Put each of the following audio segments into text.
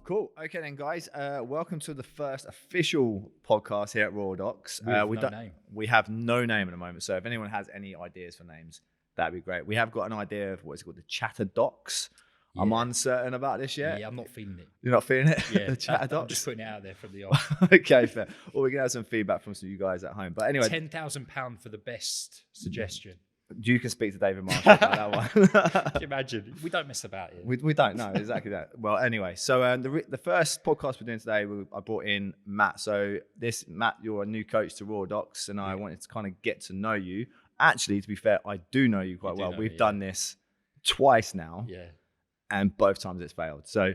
Cool. Okay then, guys. Welcome to the first official podcast here at DOCKS. We have no name at the moment, so if anyone has any ideas for names, that'd be great. We have got an idea of what's called the Chatter Docs. Yeah. I'm uncertain about this yet. Yeah, I'm not feeling it. You're not feeling it? Yeah, the Chatter Docs? I'm just putting it out there from the off. Okay, fair. Well, we can have some feedback from some of you guys at home. But anyway, £10,000 for the best suggestion. You can speak to David Marshall about that one. Can you imagine? We don't mess about it. We don't know exactly that. Well, anyway, so the first podcast we're doing today, I brought in Matt. So Matt, you're a new coach to DOCKS, and I wanted to kind of get to know you. Actually, to be fair, I do know you quite well. We've done this twice now, and both times it's failed. So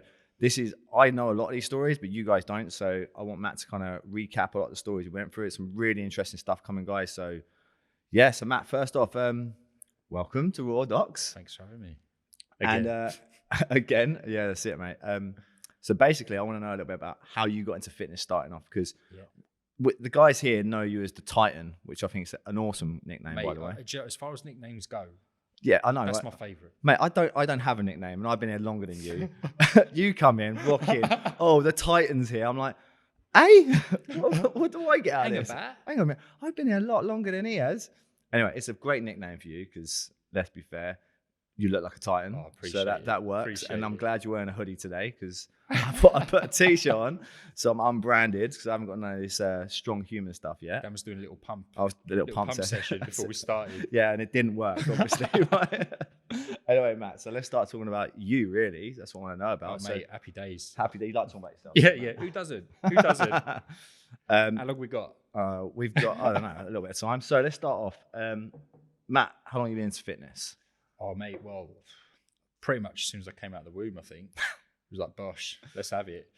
I know a lot of these stories, but you guys don't. So I want Matt to kind of recap a lot of the stories we went through. It's some really interesting stuff coming, guys. So yeah, so Matt, first off, welcome to DOCKS. Thanks for having me. And again, yeah, that's it, mate. So basically, I want to know a little bit about how you got into fitness starting off, because the guys here know you as the Titan, which I think is an awesome nickname, mate, by the way. As far as nicknames go, yeah, I know. That's my favourite. Mate, I don't have a nickname, and I've been here longer than you. You come in, rock in. Oh, the Titan's here. I'm like, hey, what do I get out of this? Hang on a minute. I've been here a lot longer than he has. Anyway, it's a great nickname for you because, let's be fair, you look like a Titan. Oh, so that works. Appreciate and I'm glad you're wearing a hoodie today because I put a t-shirt on, so I'm unbranded because I haven't got none of this strong human stuff yet. Dan was doing a little pump. I was the little pump session before we started. Yeah, and it didn't work, obviously. Anyway, Matt, so let's start talking about you, really. That's what I want to know about. Oh, mate, happy days. Happy days. You like talking about yourself. Yeah. Who doesn't? How long we got? We've got, I don't know, a little bit of time. So let's start off. Matt, how long have you been into fitness? Oh, mate, well, pretty much as soon as I came out of the womb, I think. It was like, bosh, let's have it.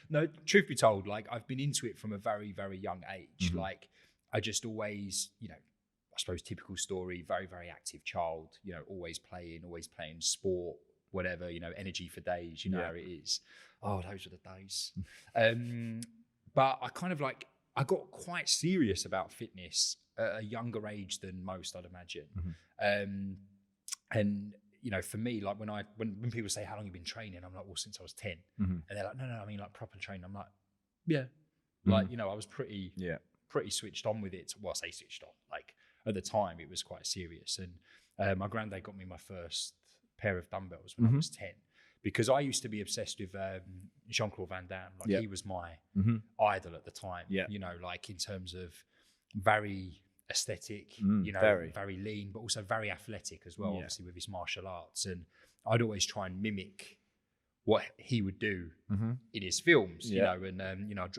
No, truth be told, like, I've been into it from a very, very young age. Mm-hmm. Like, I just always, I suppose typical story, very, very active child, always playing sport, whatever, energy for days, how it is. Oh, those are the days. But I kind of I got quite serious about fitness at a younger age than most, I'd imagine. Mm-hmm. And, for me, like when people say, how long have you been training? I'm like, well, since I was 10. Mm-hmm. And they're like, no, I mean like proper training. I'm like, yeah. Mm-hmm. Like, I was pretty switched on with it. Well, I say switched on. Like at the time, it was quite serious. And my granddad got me my first pair of dumbbells when I was 10. Because I used to be obsessed with Jean-Claude Van Damme. Like he was my idol at the time. Yeah. Like in terms of very aesthetic, very lean, but also very athletic as well, obviously with his martial arts. And I'd always try and mimic what he would do in his films, and I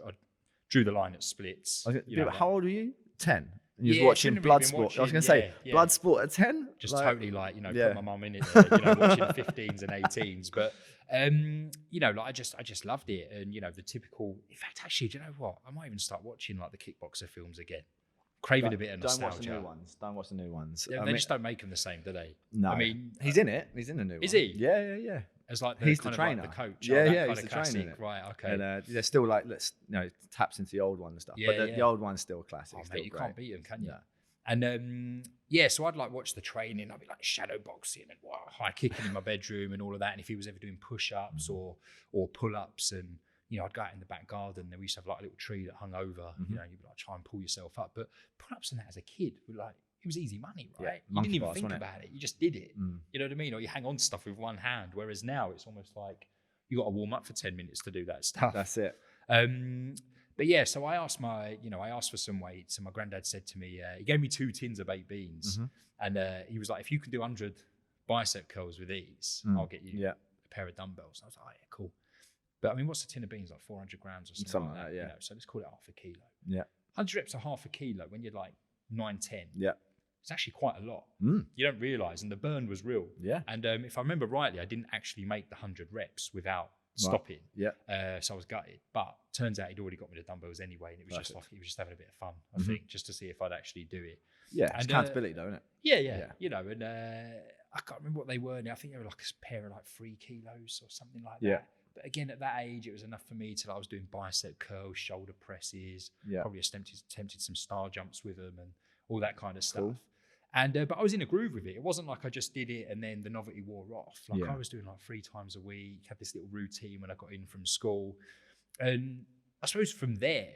drew the line at splits. How old were you? 10? You was watching Bloodsport. I was going to say, Bloodsport at 10? Just totally put my mum in it, watching 15s and 18s. But, I just loved it. And, the typical, in fact, actually, do you know what? I might even start watching the kickboxer films again. Craving a bit of nostalgia. Don't watch the new ones. Yeah, they just don't make them the same, do they? No. I mean, he's in it. He's in the new one. Is he? Yeah. As like he's the trainer, the coach. Yeah, he's the trainer. Right, okay. And they're still taps into the old one and stuff. But the old one's still classic. Oh, mate, you can't beat them, can you? No. And so I'd watch the training. I'd be shadow boxing and high kicking in my bedroom and all of that. And if he was ever doing push-ups or pull-ups, and I'd go out in the back garden. Then we used to have a little tree that hung over. You'd be try and pull yourself up. But pull-ups and that as a kid were it was easy money, right? You didn't even think about it. You just did it. You know what I mean? Or you hang on to stuff with one hand. Whereas now it's almost like you got to warm up for 10 minutes to do that stuff. That's it. But yeah, so I asked I asked for some weights, and my granddad said to me, he gave me 2 tins of baked beans, and he was like, if you can do 100 bicep curls with these, I'll get you a pair of dumbbells. And I was like, oh, yeah, cool. But I mean, what's a tin of beans, like 400 grams or something like that? Yeah. So let's call it half a kilo. Yeah. 100 reps are half a kilo when you're 9, 10. Yeah. It's actually quite a lot. You don't realise, and the burn was real. Yeah. And if I remember rightly, I didn't actually make the 100 reps without stopping. Yeah. So I was gutted. But turns out he'd already got me the dumbbells anyway, and it was he was just having a bit of fun, I think, just to see if I'd actually do it. Yeah, it's accountability though, isn't it? Yeah. And I can't remember what they were now. I think they were a pair of 3 kilos or something like that. But again, at that age, it was enough for me till I was doing bicep curls, shoulder presses, probably attempted some star jumps with them and all that kind of stuff. Cool. And but I was in a groove with it. It wasn't like I just did it and then the novelty wore off. Like I was doing like 3 times a week, had this little routine when I got in from school. And I suppose from there,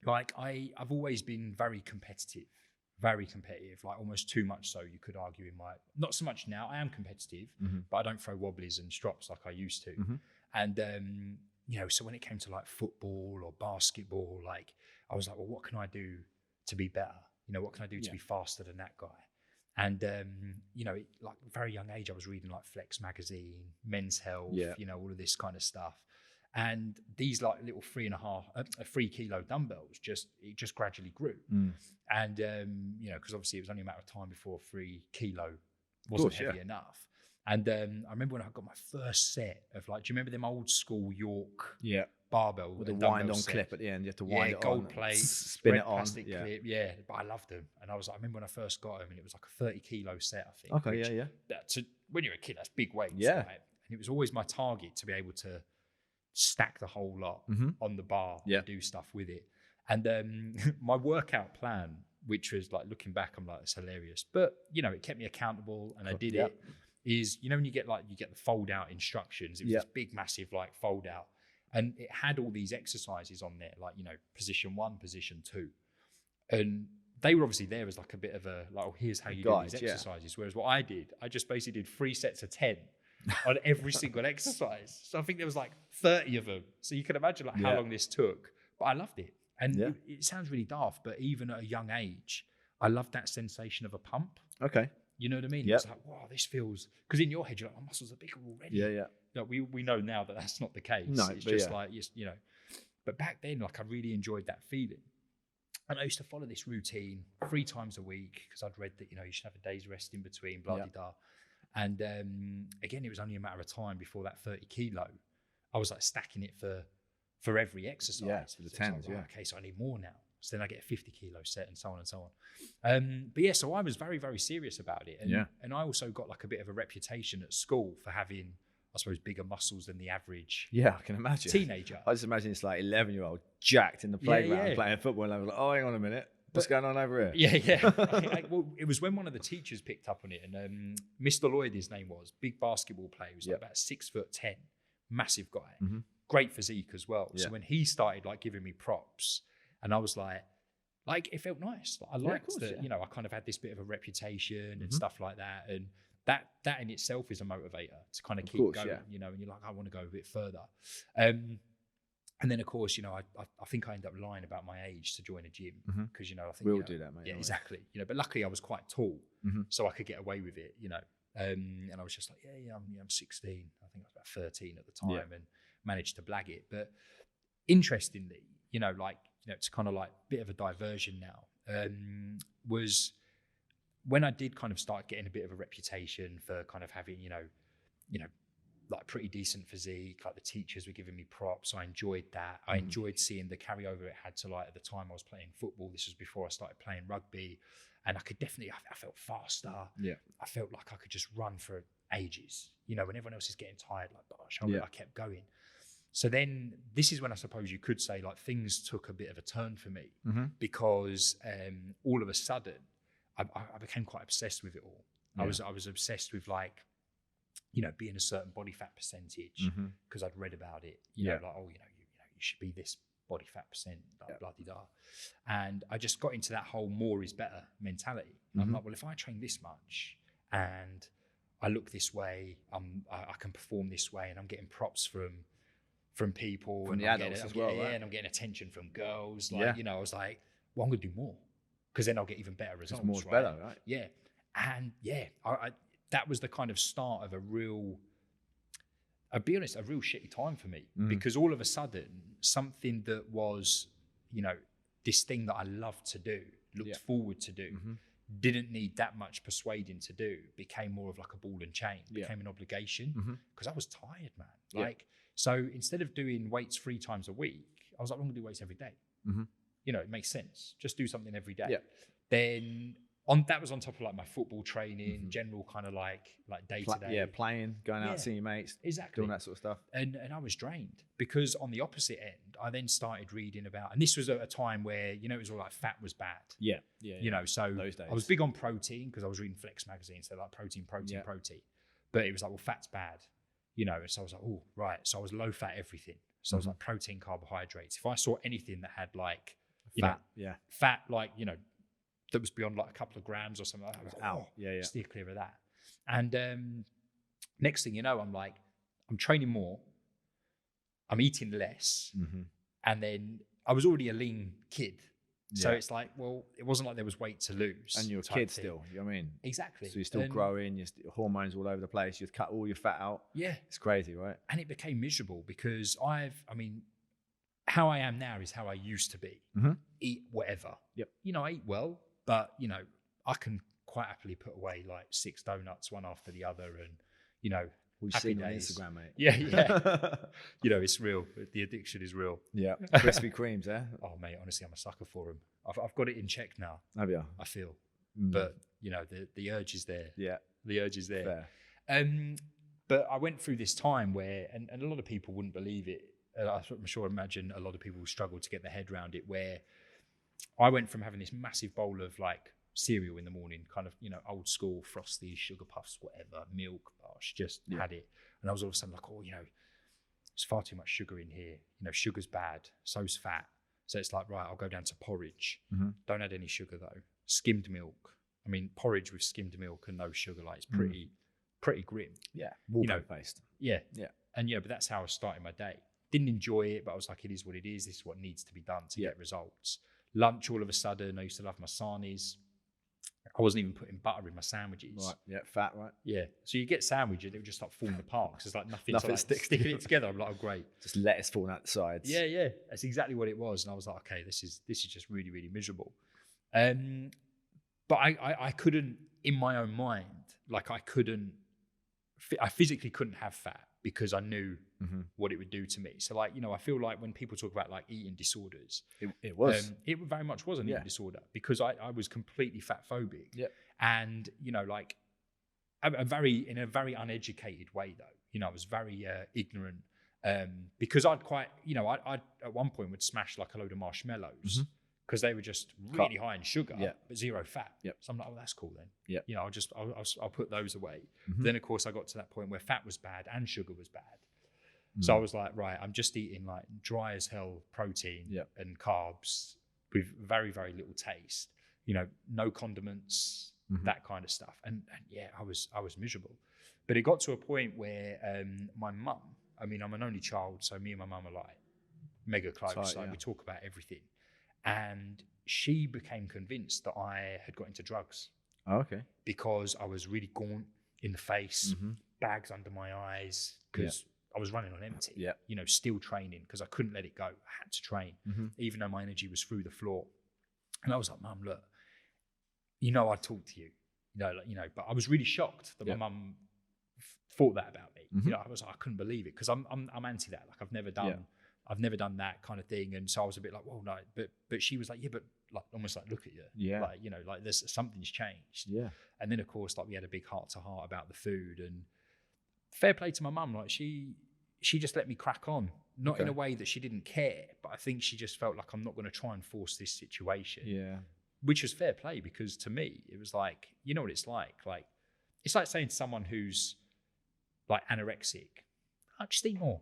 like I've always been very competitive, like almost too much so, you could argue in my, not so much now, I am competitive, but I don't throw wobblies and strops like I used to. And, you know, so when it came to like football or basketball, like I was like, well, what can I do to be better? You know, what can I do to be faster than that guy? And, you know, like very young age, I was reading like Flex magazine, Men's Health, you know, all of this kind of stuff. And these like little 3 kilo dumbbells, it just gradually grew. And, you know, because obviously it was only a matter of time before 3 kilo wasn't heavy enough. And I remember when I got my first set of like, do you remember them old school York barbell with a wind-on clip at the end? You have to wind it on, gold plate, spin it on, plastic clip. Yeah, but I loved them, and I remember when I first got them, and it was like a 30 kilo set, I think. Okay, When you're a kid, that's big weights. Yeah, right? And it was always my target to be able to stack the whole lot on the bar and do stuff with it. And my workout plan, which was like looking back, I'm like, it's hilarious, but you know, it kept me accountable, and I did it. Is, you know, when you get the fold out instructions, it was this big massive like fold out, and it had all these exercises on there, like, you know, position 1, position 2, and they were obviously there as like a bit of a like, oh, here's how you do these exercises. Whereas what I did, I just basically did 3 sets of 10 on every single exercise. So I think there was like 30 of them. So you can imagine like how long this took, but I loved it. And it sounds really daft, but even at a young age, I loved that sensation of a pump. Okay. You know what I mean? It's like, wow, this feels, because in your head, you're like, my muscles are bigger already. Like, we know now that that's not the case. No, it's just like, you know, but back then, like, I really enjoyed that feeling. And I used to follow this routine 3 times a week, because I'd read that, you know, you should have a day's rest in between, blah, blah, blah. And again, it was only a matter of time before that 30 kilo, I was like stacking it for every exercise. Yeah, for the 10s, Okay, so I need more now. So then I get a 50 kilo set and so on and so on. But yeah, so I was very, very serious about it. And I also got like a bit of a reputation at school for having, I suppose, bigger muscles than the average I can imagine. Teenager. I just imagine it's like 11-year-old jacked in the playground playing football, and I was like, oh, hang on a minute. What's going on over here? Well, it was when one of the teachers picked up on it, and Mr. Lloyd, his name was, big basketball player. He was like about 6'10", massive guy, great physique as well. So when he started like giving me props, and I was like it felt nice. Like, I liked that, you know, I kind of had this bit of a reputation and stuff like that, and that in itself is a motivator to kind of keep going. You know, and you're like, I want to go a bit further. And then, of course, you know, I think I ended up lying about my age to join a gym, because, you know, I think we'll do that, mate. Yeah, exactly. You know, but luckily I was quite tall, so I could get away with it, you know. And I was just like, I'm 16. I think I was about 13 at the time, and managed to blag it. But interestingly, you know, like, you know, it's kind of like a bit of a diversion now, was when I did kind of start getting a bit of a reputation for kind of having, you know, like pretty decent physique, like the teachers were giving me props. I enjoyed that. I enjoyed seeing the carryover it had to, like, at the time I was playing football. This was before I started playing rugby, and I could definitely, I felt faster. I felt like I could just run for ages, you know, when everyone else is getting tired, like, gosh, I kept going. So then this is when I suppose you could say like things took a bit of a turn for me, because all of a sudden I became quite obsessed with it all. I was obsessed with, like, you know, being a certain body fat percentage, because I'd read about it, you know, like, oh, you know, you should be this body fat percent, like, blah-de-da. And I just got into that whole more is better mentality. And I'm like, well, if I train this much and I look this way, I can perform this way, and I'm getting props from people, from the adults as well, right? And I'm getting attention from girls, like, you know, I was like, well, I'm gonna do more, because then I'll get even better results. More's better, right? Yeah. And I that was the kind of start of a real, I'll be honest, a real shitty time for me, because all of a sudden something that was, you know, this thing that I loved to do, looked forward to do, didn't need that much persuading to do, became more of like a ball and chain, became an obligation, because I was tired, man. Like, so instead of doing weights 3 times a week, I was like, I'm gonna do weights every day. You know, it makes sense. Just do something every day. Then that was on top of like my football training, general kind of like day to day. Yeah, playing, going out, seeing your mates, exactly, doing that sort of stuff. And I was drained because on the opposite end, I then started reading about, and this was at a time where, you know, it was all like fat was bad. Yeah. You know, so those days. I was big on protein because I was reading Flex magazine, so like protein. But it was like, well, fat's bad, you know, and so I was like, oh, right. So I was low fat everything. So I was like protein, carbohydrates. If I saw anything that had like, fat, like, you know, that was beyond like a couple of grams or something, I was like, oh, steer clear of that. And next thing you know, I'm like, I'm training more, I'm eating less, and then I was already a lean kid. So it's like, well, it wasn't like there was weight to lose. And you're a kid still, you know what I mean? Exactly. So you're still growing, your hormones all over the place, you've cut all your fat out. Yeah. It's crazy, right? And it became miserable because how I am now is how I used to be. Eat whatever. Yep. You know, I eat well, but, you know, I can quite happily put away like 6 donuts, one after the other, and, you know, We've happy seen days. on Instagram, mate. Yeah. You know, it's real. The addiction is real. Yeah. Krispy Kremes, eh? Oh, mate, honestly, I'm a sucker for them. I've got it in check now. Have you? I feel. But, you know, the urge is there. Yeah. The urge is there. Fair. But I went through this time where, and a lot of people wouldn't believe it. I'm sure, imagine a lot of people struggle to get their head around it, where I went from having this massive bowl of like cereal in the morning, kind of, you know, old school Frosties, Sugar Puffs, whatever, milk, just had it. And I was all of a sudden like, oh, you know, there's far too much sugar in here. You know, sugar's bad, so's fat. So it's like, right, I'll go down to porridge. Don't add any sugar though. Skimmed milk. I mean, porridge with skimmed milk and no sugar, like it's pretty grim. Yeah. Wallpaper-based. Yeah. And but that's how I was starting my day. Didn't enjoy it, but I was like, it is what it is. This is what needs to be done to get results. Lunch, all of a sudden, I used to love my sarnies. I wasn't even putting butter in my sandwiches. Right, yeah, fat, right? Yeah. So you get sandwiches, it would just start falling apart because there's like nothing to like sticking it together. I'm like, oh, great. Just lettuce falling out the sides. Yeah. That's exactly what it was. And I was like, okay, this is just really, really miserable. But I couldn't, in my own mind, like I physically couldn't have fat because I knew what it would do to me. So like, you know, I feel like when people talk about like eating disorders, it was. It very much was an eating disorder because I was completely fat phobic. Yeah. And, you know, like in a very uneducated way though, you know, I was very ignorant because I'd quite, you know, I at one point would smash like a load of marshmallows because they were just really high in sugar, but zero fat. Yep. So I'm like, oh, that's cool then. Yeah. You know, I'll put those away. Then of course I got to that point where fat was bad and sugar was bad. So I was like, right, I'm just eating like dry as hell protein and carbs with very, very little taste, you know, no condiments, that kind of stuff. And yeah, I was miserable. But it got to a point where my mum, I mean, I'm an only child, so me and my mum are like mega close. We talk about everything. And she became convinced that I had got into drugs. Oh, okay. Because I was really gaunt in the face, bags under my eyes, because I was running on empty. Yeah. You know, still training because I couldn't let it go. I had to train, even though my energy was through the floor. And I was like, Mum, look, you know, I talk to you, but I was really shocked that my mum thought that about me. You know, I was like, I couldn't believe it because I'm anti that. Like I've never done that kind of thing. And so I was a bit like, well, no, but she was like, yeah, but like almost like, look at you. Yeah. Like, you know, like there's something's changed. Yeah. And then of course, like we had a big heart to heart about the food, and fair play to my mum. Like she just let me crack on, not in a way that she didn't care, but I think she just felt like I'm not going to try and force this situation. Yeah. Which was fair play because to me, it was like, you know what it's like? Like, it's like saying to someone who's like anorexic, oh, just eat more.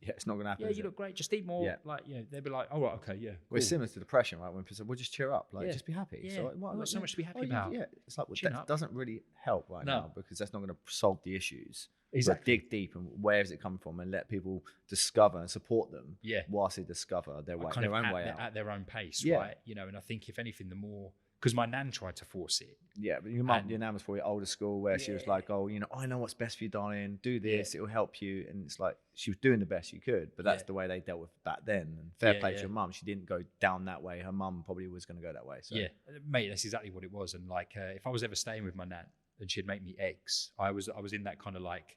Yeah, it's not going to happen. Yeah, you look great. Just eat more. Yeah. Like, you know, they'd be like, oh, right, okay, yeah. Cool. Well, it's similar to depression, right? When people say, well, just cheer up. Like, just be happy. Yeah. So, like, there's so much to be happy about. Yeah. It's like, well, that doesn't really help now because that's not going to solve the issues. Exactly. But dig deep and where is it coming from and let people discover and support them whilst they discover their own way out. At their own pace, right? You know, and I think if anything, the more, because my nan tried to force it. Yeah, but your nan was probably older school where she was like, oh, you know, I know what's best for you, darling. Do this, it'll help you. And it's like, she was doing the best you could, but that's the way they dealt with it back then. And fair play to your mum. She didn't go down that way. Her mum probably was going to go that way. So. Yeah, mate, that's exactly what it was. And like, if I was ever staying with my nan and she'd make me eggs, I was in that kind of like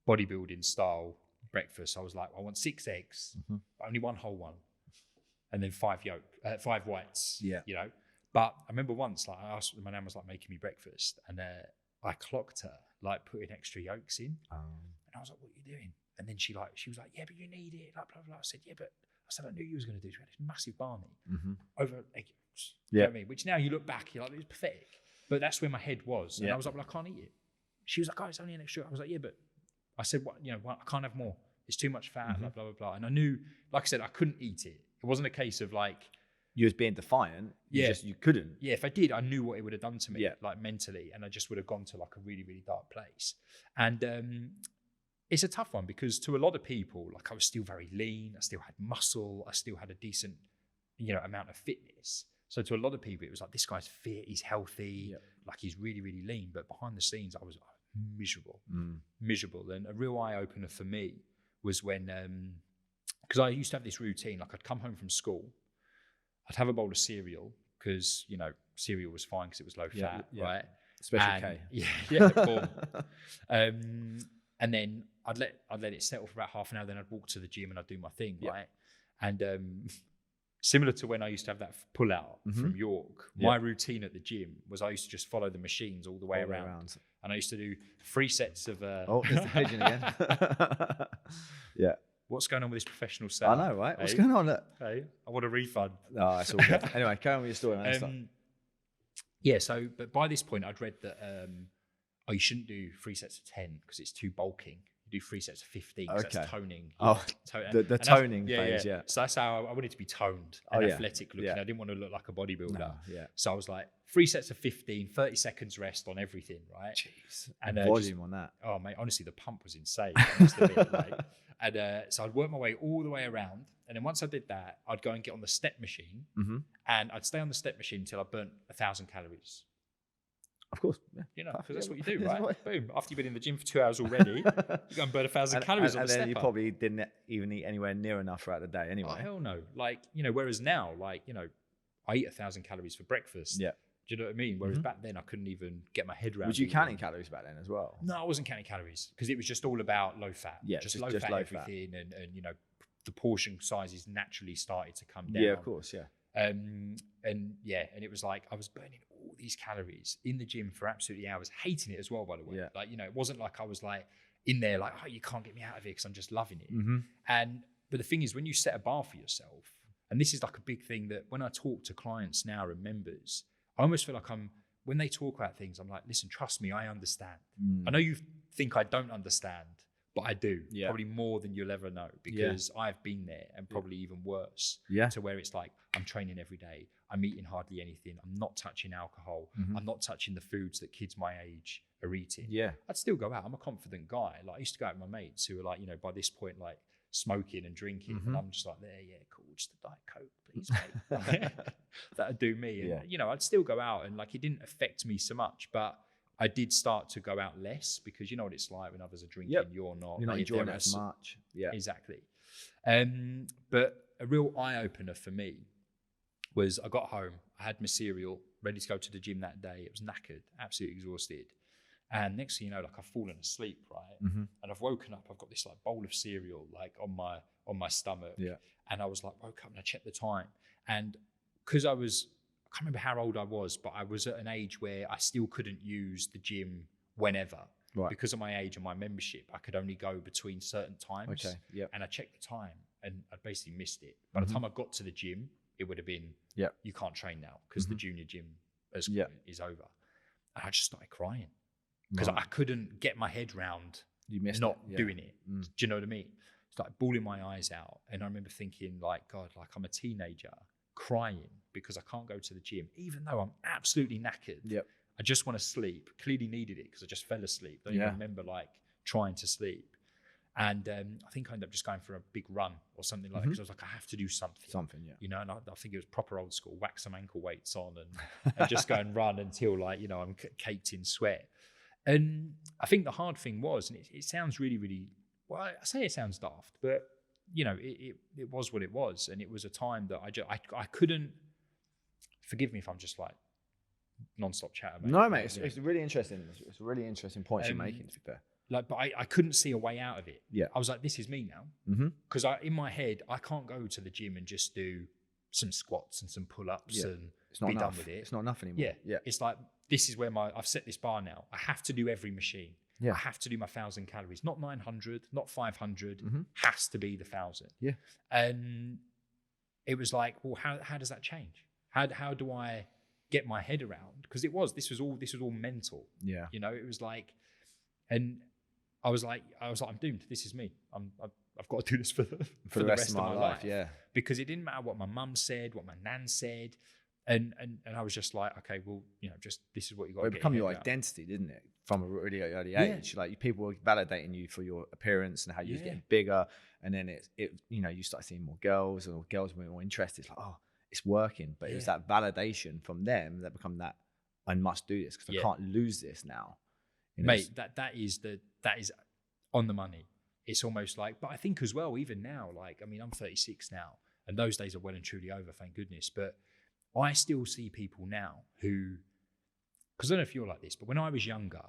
bodybuilding style breakfast. I was like, I want 6 eggs, but only one whole one. And then 5 whites, you know. But I remember once, like, I asked, my nan was like making me breakfast, and I clocked her like putting extra yolks in, and I was like, "What are you doing?" And then she was like, "Yeah, but you need it." Blah blah blah. I said, "Yeah, but," I said, "I knew you was going to do this. We had this massive barney over egg yolks." You know what I mean? Which now you look back, you're like, it was pathetic. But that's where my head was, and I was like, "Well, I can't eat it." She was like, "Oh, it's only an extra." I was like, "Yeah, but," I said, "What? You know, I can't have more. It's too much fat." Blah blah blah blah. And I knew, like I said, I couldn't eat it. It wasn't a case of like, you was being defiant. You couldn't. Yeah, if I did, I knew what it would have done to me, like mentally, and I just would have gone to like a really, really dark place. And it's a tough one because to a lot of people, like I was still very lean, I still had muscle, I still had a decent, amount of fitness. So to a lot of people, it was like, this guy's fit, he's healthy, like he's really, really lean. But behind the scenes, I was miserable. And a real eye opener for me was when, because I used to have this routine, like I'd come home from school, I'd have a bowl of cereal because, cereal was fine because it was low fat, right? Special K. Yeah, boom. And then I'd let it settle for about half an hour, then I'd walk to the gym and I'd do my thing, right? And similar to when I used to have that pull out from York, my routine at the gym was I used to just follow the machines all the way around. And I used to do 3 sets of... Oh, there's the pigeon again. Yeah. What's going on with this professional setup? I know, right? What's going on? Look. Hey, I want a refund. Oh, it's all good. Anyway, carry on with your story, man. Yeah, so, but by this point, I'd read that, you shouldn't do 3 sets of 10 because it's too bulking. You do 3 sets of 15 because that's toning. The toning phase, yeah. So that's how I wanted to be toned and athletic looking. I didn't want to look like a bodybuilder. No, so I was like, 3 sets of 15, 30 seconds rest on everything, right? Jeez. And volume on that. Oh, mate, honestly, the pump was insane. So I'd work my way all the way around. And then once I did that, I'd go and get on the step machine and I'd stay on the step machine until I burnt 1,000 calories. Of course. Yeah. Because that's what you do, right? Boom. After you've been in the gym for 2 hours already, you go and burn 1,000 calories on the step. And then you probably didn't even eat anywhere near enough throughout the day anyway. Oh, hell no. Whereas now, I eat 1,000 calories for breakfast. Yeah. Do you know what I mean? Whereas back then, I couldn't even get my head around. Was you counting calories back then as well? No, I wasn't counting calories because it was just all about low fat. Yeah, just low fat everything. And the portion sizes naturally started to come down. Yeah, of course, yeah. And it was like I was burning all these calories in the gym for absolutely hours, hating it as well, by the way. Yeah. It wasn't like I was like in there like, oh, you can't get me out of here because I'm just loving it. But the thing is, when you set a bar for yourself, and this is like a big thing that when I talk to clients now and members, I almost feel like when they talk about things, I'm like, listen, trust me, I understand. I know you think I don't understand, but I do. Yeah. Probably more than you'll ever know because I've been there and probably even worse. Yeah. To where it's like, I'm training every day. I'm eating hardly anything. I'm not touching alcohol. I'm not touching the foods that kids my age are eating. Yeah. I'd still go out. I'm a confident guy. Like I used to go out with my mates who were like, by this point, like smoking and drinking. And I'm just like, yeah, cool. Just a Diet Coke, please, mate. That'd do me. And, I'd still go out and like, it didn't affect me so much, but I did start to go out less because you know what it's like when others are drinking, you're not. You're not enjoying it as much. Yeah, exactly. But a real eye opener for me was I got home, I had my cereal, ready to go to the gym that day. It was knackered, absolutely exhausted. And next thing you know, like I've fallen asleep, right? And I've woken up, I've got this like bowl of cereal like on my stomach. Yeah. And I was like, woke up and I checked the time. And because I can't remember how old I was, but I was at an age where I still couldn't use the gym whenever. Right. Because of my age and my membership, I could only go between certain times. Okay. Yeah. And I checked the time and I basically missed it. By the time I got to the gym, it would have been, you can't train now because the junior gym is over. And I just started crying because I couldn't get my head round doing it. Do you know what I mean? Started bawling my eyes out. And I remember thinking like, God, like I'm a teenager crying because I can't go to the gym, even though I'm absolutely knackered. Yep. I just want to sleep. Clearly needed it because I just fell asleep. Don't even remember like trying to sleep. And I think I ended up just going for a big run or something like that because I was like, I have to do something. And I think it was proper old school, whack some ankle weights on and just go and run until like, I'm caked in sweat. And I think the hard thing was, and it sounds really, really, well, I say it sounds daft, but it was what it was. And it was a time that I couldn't, forgive me if I'm just like non-stop chatter. Mate. No, mate, it's really interesting. It's a really interesting point you're making, to be fair. But I couldn't see a way out of it. Yeah. I was like, this is me now. Because in my head, I can't go to the gym and just do some squats and some pull-ups and It's not be enough. done with it. It's not enough anymore. Yeah. It's like, this is where I've set this bar now. I have to do every machine. Yeah. I have to do my 1,000 calories, not 900, not 500, Mm-hmm. has to be the 1,000. Yeah. And it was like, well, how does that change? How do I get my head around? Because this was all mental. Yeah. You know, it was like, and I was like, I'm doomed. This is me. I've got to do this for the rest of my life. Yeah. Because it didn't matter what my mum said, what my nan said. And I was just like, okay, well, you know, just this is what you got to It get become your your head around. identity, didn't it? From a really early Yeah. age. Like people were validating you for your appearance and how you was getting bigger. And then it you know, you start seeing more girls, or girls were more interested. It's like, oh, it's working. But it was that validation from them that become that I must do this because I can't lose this now. You know, mate, that is on the money. It's almost like, but I think as well, even now, like, I mean, I'm 36 now, and those days are well and truly over, thank goodness. But I still see people now who, because I don't know if you're like this, but when I was younger,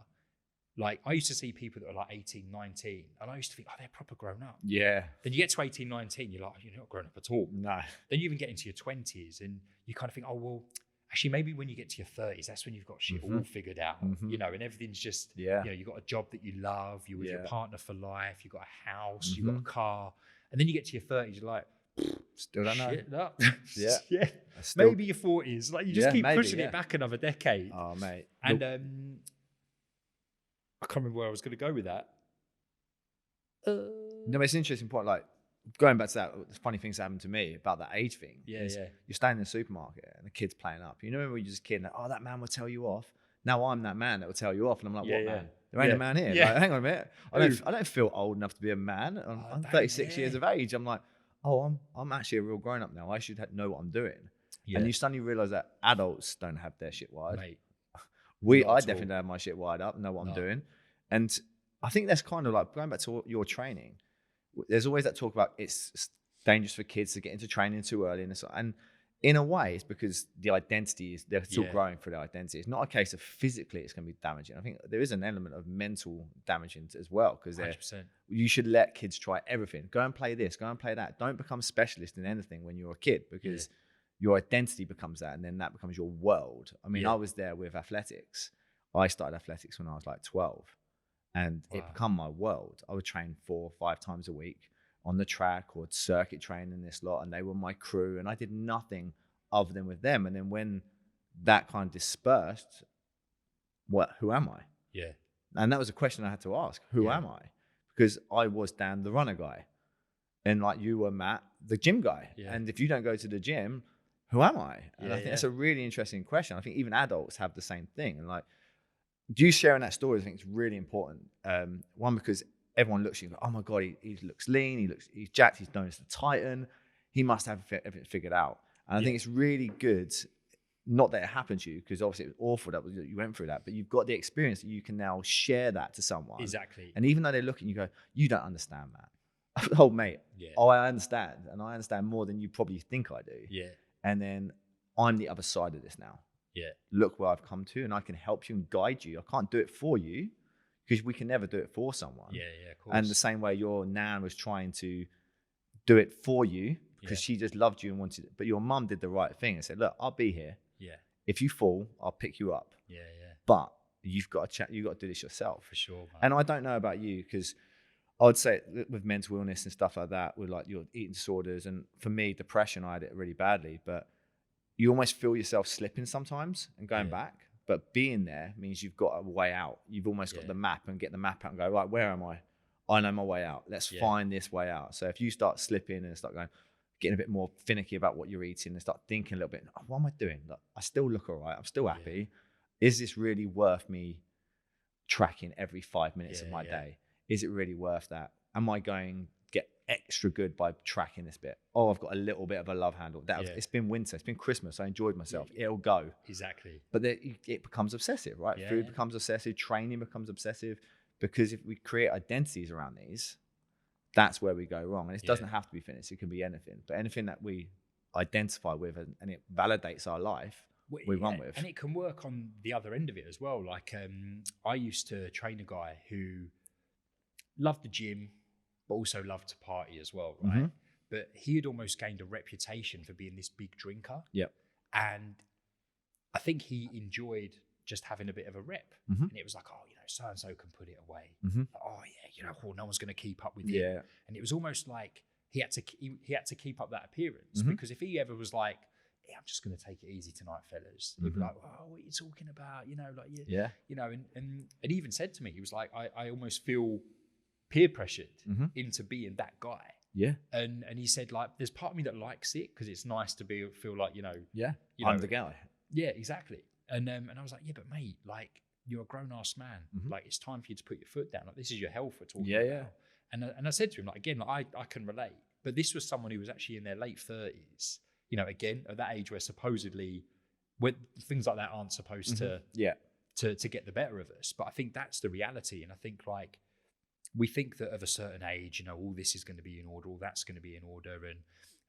like I used to see people that were like 18, 19, and I used to think, oh, they're proper grown up. Yeah. Then you get to 18, 19, you're like, oh, you're not grown up at all. No. Then you even get into your 20s and you kind of think, oh, well, actually, maybe when you get to your 30s, that's when you've got shit all figured out, you know, and everything's just, you know, you've got a job that you love, you're with your partner for life, you've got a house, you've got a car. And then you get to your 30s, you're like, still don't know. shit, no. Yeah. Yeah. Still, Maybe your 40s. Like, you just keep pushing it back another decade. Oh, mate. And I can't remember where I was going to go with that. No, it's an interesting point. Like, going back to that, the funny things that happened to me about that age thing. Yeah. You're standing in the supermarket and the kid's playing up. You know when you're just a kid, like, oh, that man will tell you off. Now I'm that man that will tell you off. And I'm like, what man? There ain't a man here. Yeah. Like, hang on a minute. I don't feel old enough to be a man. I'm 36 years of age. I'm like, oh, I'm actually a real grown up now. I should know what I'm doing. Yeah. And you suddenly realize that adults don't have their shit wired. Mate, I definitely don't have my shit wired up and know what I'm doing. And I think that's kind of like going back to your training. There's always that talk about it's dangerous for kids to get into training too early. And in a way, it's because the identity is, they're still growing for their identity. It's not a case of physically it's going to be damaging. I think there is an element of mental damaging as well, because you should let kids try everything. Go and play this, go and play that. Don't become a specialist in anything when you're a kid, because your identity becomes that, and then that becomes your world. I mean, I was there with athletics. I started athletics when I was like 12, and it became my world. I would train 4 or 5 times a week on the track or circuit training this lot, and they were my crew, and I did nothing other than with them. And then when that kind of dispersed, who am I? Yeah. And that was a question I had to ask. Who am I? Because I was Dan, the runner guy, and like you were Matt, the gym guy. Yeah. And if you don't go to the gym, who am I? And I think that's a really interesting question. I think even adults have the same thing. And like, you sharing that story, I think is really important. One, because everyone looks at you and goes, oh my God, he looks lean, he's jacked, he's known as the Titan. He must have everything figured out. And I think it's really good, not that it happened to you, because obviously it was awful that you went through that, but you've got the experience that you can now share that to someone. Exactly. And even though they look at you and go, you don't understand that. Oh, mate, I understand. And I understand more than you probably think I do. Yeah. And then I'm the other side of this now. Yeah. Look where I've come to, and I can help you and guide you. I can't do it for you, because we can never do it for someone. Yeah, of course. And the same way your nan was trying to do it for you because she just loved you and wanted it. But your mum did the right thing and said, look, I'll be here. Yeah. If you fall, I'll pick you up. Yeah. But you've got to you've got to do this yourself. For sure, man. And I don't know about you, because I would say with mental illness and stuff like that, with like your eating disorders, and for me, depression, I had it really badly, but you almost feel yourself slipping sometimes and going back. But being there means you've got a way out. You've almost got the map, and get the map out and go, right, where am I? I know my way out. Let's find this way out. So if you start slipping and start getting a bit more finicky about what you're eating and start thinking a little bit, oh, what am I doing? Like, I still look all right. I'm still happy. Is this really worth me tracking every 5 minutes of my day? Is it really worth that? Am I going get extra good by tracking this bit? Oh, I've got a little bit of a love handle. It's been winter. It's been Christmas. I enjoyed myself. It'll go. Exactly. But it becomes obsessive, right? Food becomes obsessive. Training becomes obsessive. Because if we create identities around these, that's where we go wrong. And it doesn't have to be fitness. It can be anything. But anything that we identify with and it validates our life, we run with. And it can work on the other end of it as well. Like I used to train a guy who loved the gym, but also loved to party as well, right? Mm-hmm. But he had almost gained a reputation for being this big drinker. Yep. And I think he enjoyed just having a bit of a rep. Mm-hmm. And it was like, oh, you know, so-and-so can put it away. Mm-hmm. Like, oh yeah, you know, no one's going to keep up with him. Yeah. And it was almost like he had to keep up that appearance, Mm-hmm. because if he ever was like, yeah, I'm just going to take it easy tonight, fellas, he'd be like, oh, what are you talking about? You know, like, Yeah. You know, and he even said to me, he was like, I almost feel peer pressured into being that guy. Yeah. And he said, like, there's part of me that likes it because it's nice to feel like, you know, I'm the guy. Yeah, exactly. And I was like, yeah, but mate, like, you're a grown ass man. Like, it's time for you to put your foot down. Like, this is your health we're talking about. Yeah. And I said to him, like, again, like, I can relate, but this was someone who was actually in their late 30s. You know, again, at that age where supposedly, when things like that aren't supposed to get the better of us. But I think that's the reality. And I think, like, we think that of a certain age, you know, all this is going to be in order, all that's going to be in order.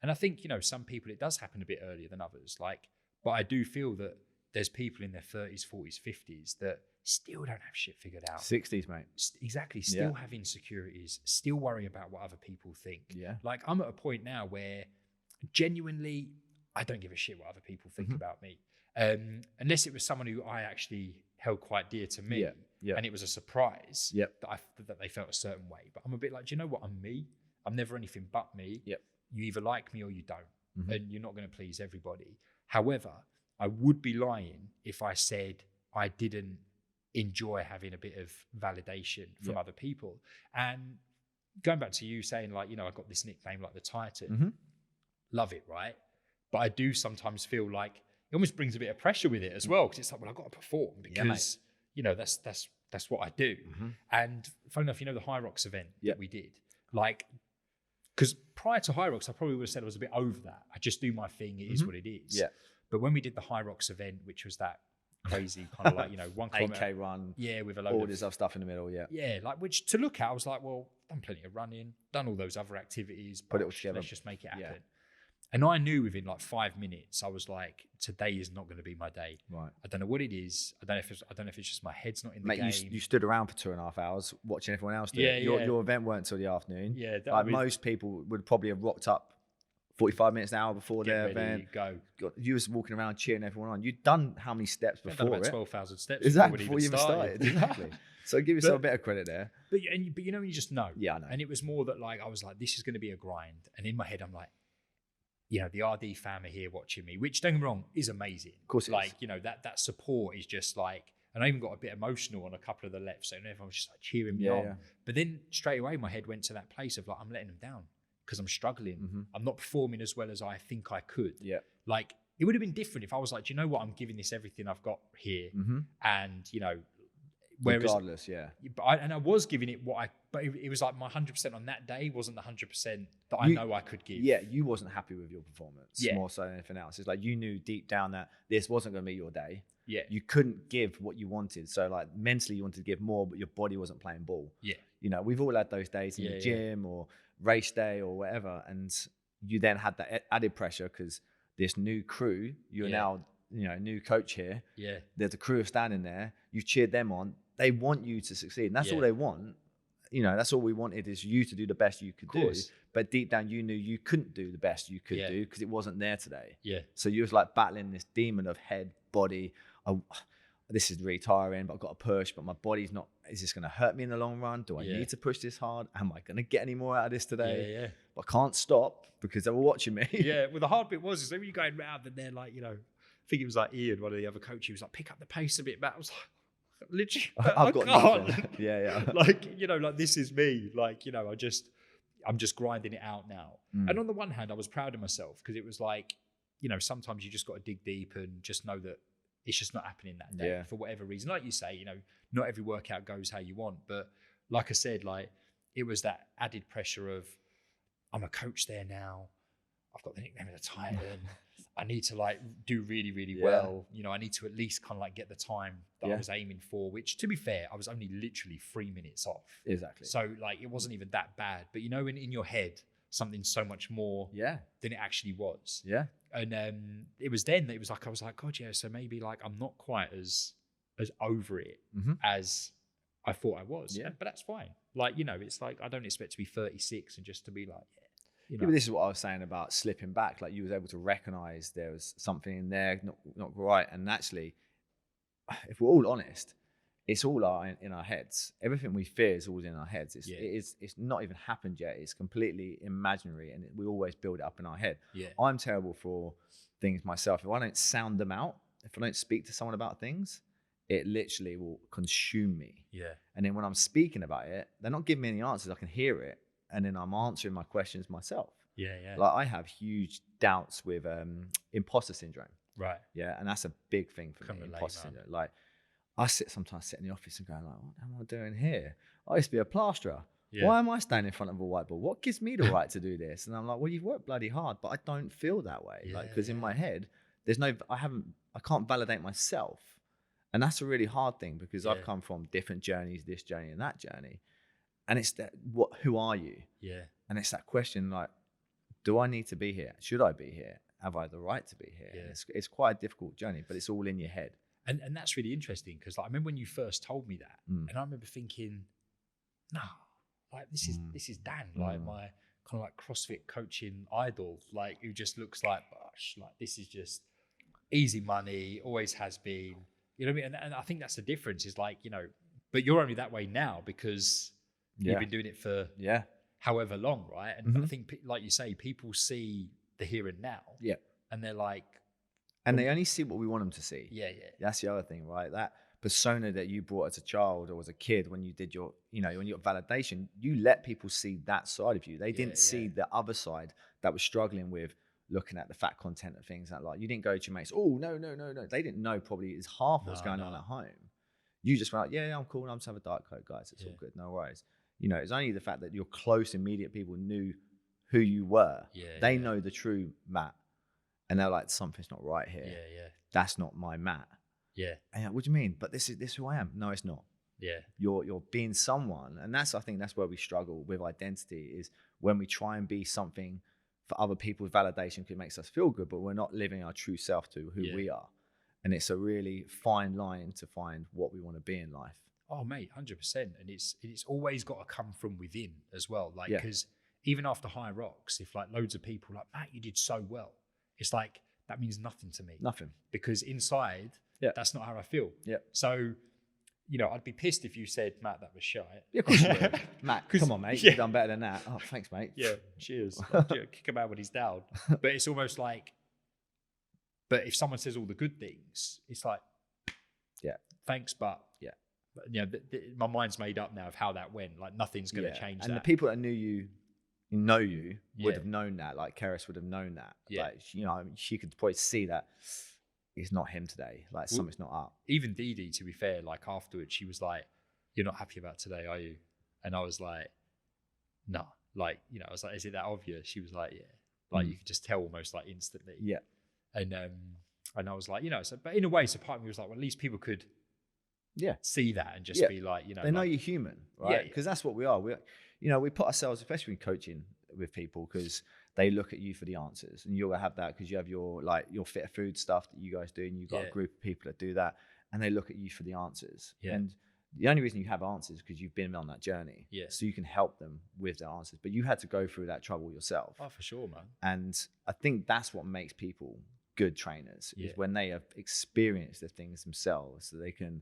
And I think, you know, some people, it does happen a bit earlier than others. Like, but I do feel that there's people in their 30s, 40s, 50s that still don't have shit figured out. 60s, mate. Exactly. Still have insecurities, still worry about what other people think. Yeah. Like, I'm at a point now where genuinely, I don't give a shit what other people think about me. Unless it was someone who I actually held quite dear to me. And it was a surprise that they felt a certain way. But I'm a bit like, do you know what? I'm me. I'm never anything but me. You either like me or you don't. And you're not going to please everybody. However, I would be lying if I said I didn't enjoy having a bit of validation from other people. And going back to you saying, like, you know, I got this nickname like the Titan. Love it, right? But I do sometimes feel like it almost brings a bit of pressure with it as well, because it's like, well, I've got to perform because, you know, that's what I do. And funny enough, you know, the High Rocks event that we did, like, because prior to High Rocks, I probably would have said I was a bit over that. I just do my thing. It is what it is. But when we did the High Rocks event, which was that crazy kind of like, you know, 1 kilometer 8K run. Yeah, with a load all this other stuff in the middle. Yeah, like, which to look at, I was like, well, done plenty of running, done all those other activities. Put it all together. Let's just make it happen. And I knew within like 5 minutes, I was like, today is not going to be my day. Right. I don't know what it is. I don't know if it's just my head's not in the game. You stood around for 2.5 hours watching everyone else do it. Your event weren't until the afternoon. Yeah. Like, most people would probably have rocked up 45 minutes an hour before their event. You was walking around cheering everyone on. You'd done how many steps before? About 12,000 steps. Exactly, before you even started. Exactly. So give yourself a bit of credit there. But you know, you just know. Yeah, I know. And it was more that, like, I was like, this is going to be a grind. And in my head, I'm like, you know, the RD fam are here watching me, which, don't get me wrong, is amazing. Of course it like, is. You know, that support is just like, and I even got a bit emotional on a couple of the left, so everyone was just like cheering me on. Yeah. But then straight away, my head went to that place of like, I'm letting them down because I'm struggling. I'm not performing as well as I think I could. Yeah. Like, it would have been different if I was like, do you know what? I'm giving this everything I've got here. And, you know, regardless, But I was giving it but it was like my 100% on that day wasn't the 100% that I know I could give. Yeah, you wasn't happy with your performance more so than anything else. It's like you knew deep down that this wasn't going to be your day. Yeah. You couldn't give what you wanted. So, like, mentally you wanted to give more, but your body wasn't playing ball. Yeah. You know, we've all had those days in the gym or race day or whatever. And you then had that added pressure because this new crew, you're now, you know, new coach here. Yeah. There's a crew standing there. You've cheered them on. They want you to succeed. And that's all they want. You know, that's all we wanted is you to do the best you could do. But deep down, you knew you couldn't do the best you could do because it wasn't there today. Yeah. So you was like battling this demon of head, body. This is really tiring, but I've got to push. But my body's not. Is this going to hurt me in the long run? Do I need to push this hard? Am I going to get any more out of this today? Yeah. But I can't stop because they were watching me. Yeah. Well, the hard bit was when you're going round and they're like, you know, I think it was like Ian, one of the other coaches, he was like, pick up the pace a bit, Matt. I was like, literally, I've got nothing. Yeah. Like, you know, like, this is me. Like, you know, I'm just grinding it out now. And on the one hand, I was proud of myself because it was like, you know, sometimes you just got to dig deep and just know that it's just not happening that day for whatever reason. Like you say, you know, not every workout goes how you want. But like I said, like, it was that added pressure of, I'm a coach there now. I've got the nickname of the Titan. I need to, like, do really, really well. You know, I need to at least kind of like get the time that I was aiming for, which, to be fair, I was only literally 3 minutes off. Exactly. So, like, it wasn't even that bad. But, you know, in your head, something's so much more than it actually was. Yeah. And it was then that it was like, I was like, God, yeah, so maybe, like, I'm not quite as over it as I thought I was. Yeah. But that's fine. Like, you know, it's like, I don't expect to be 36 and just to be like, You Yeah, know, but this is what I was saying about slipping back. Like you was able to recognize there was something in there not right. And actually, if we're all honest, it's all in our heads. Everything we fear is all in our heads. It's not even happened yet. It's completely imaginary, and we always build it up in our head. Yeah. I'm terrible for things myself. If I don't sound them out, if I don't speak to someone about things, it literally will consume me. Yeah. And then when I'm speaking about it, they're not giving me any answers. I can hear it, and then I'm answering my questions myself. Yeah. Yeah. Like I have huge doubts with imposter syndrome. Right. Yeah, and that's a big thing for Can me. relate, Imposter man. syndrome. Like I sometimes sit in the office and going like, what am I doing here? I used to be a plasterer. Yeah. Why am I standing in front of a whiteboard? What gives me the right to do this? And I'm like, well, you've worked bloody hard, but I don't feel that way. Yeah, Like, because in my head, I can't validate myself. And that's a really hard thing because I've come from different journeys, this journey and that journey. And it's that, who are you? Yeah. And it's that question like, do I need to be here? Should I be here? Have I the right to be here? Yeah. It's quite a difficult journey, but it's all in your head. And that's really interesting because like, I remember when you first told me that, and I remember thinking, no, like this is Dan, like my kind of like CrossFit coaching idol, like who just looks like, gosh, like this is just easy money, always has been. You know what I mean? And I think that's the difference is like, you know, but you're only that way now because you've been doing it for however long, right? And I think, like you say, people see the here and now. Yeah. And they're like, and they only see what we want them to see. Yeah, yeah. That's the other thing, right? That persona that you brought as a child or as a kid when you did your, you know, when you got validation, you let people see that side of you. They didn't see the other side that was struggling with looking at the fat content of things. Like you didn't go to your mates, oh, no. They didn't know probably is half what's going on at home. You just went like, yeah, I'm cool. I'm just have a Diet Coke, guys. It's all good. No worries. You know, it's only the fact that your close, immediate people knew who you were. They know the true Matt. And they're like, something's not right here. Yeah. That's not my Matt. Yeah. And you're like, what do you mean? But this is who I am. No, it's not. Yeah. You're being someone. And I think that's where we struggle with identity is when we try and be something for other people's validation because it makes us feel good, but we're not living our true self to who we are. And it's a really fine line to find what we want to be in life. Oh, mate, 100%. And it's always got to come from within as well. Like, because even after High Rocks, if like loads of people are like, Matt, you did so well. It's like, that means nothing to me. Nothing. Because inside, that's not how I feel. Yeah. So, you know, I'd be pissed if you said, Matt, that was shite. Yeah, of course you would. Matt, come on, mate. You've done better than that. Oh, thanks, mate. Yeah, cheers. Kick him out when he's down. But it's almost like, but if someone says all the good things, it's like, thanks, but you know, my mind's made up now of how that went. Like nothing's going to change that. And the people that know you would have known that. Like Keris would have known that. Like, you know, she could probably see that it's not him today. Like something's not up. Even Dee Dee, to be fair, like afterwards, she was like, "You're not happy about today, are you?" And I was like, "No." Like, you know, I was like, "Is it that obvious?" She was like, "Yeah." Like you could just tell almost like instantly. Yeah. And I was like, you know, so but in a way, so part of me was like, well, at least people could see that and just be like, you know, they know you're human, right? Because that's what we are. We put ourselves, especially in coaching with people, because they look at you for the answers, and you're gonna have that because you have your fitter food stuff that you guys do, and you've got a group of people that do that, and they look at you for the answers. And the only reason you have answers is because you've been on that journey, so you can help them with their answers. But you had to go through that trouble yourself. Oh, for sure, man. And I think that's what makes people good trainers is when they have experienced the things themselves, so they can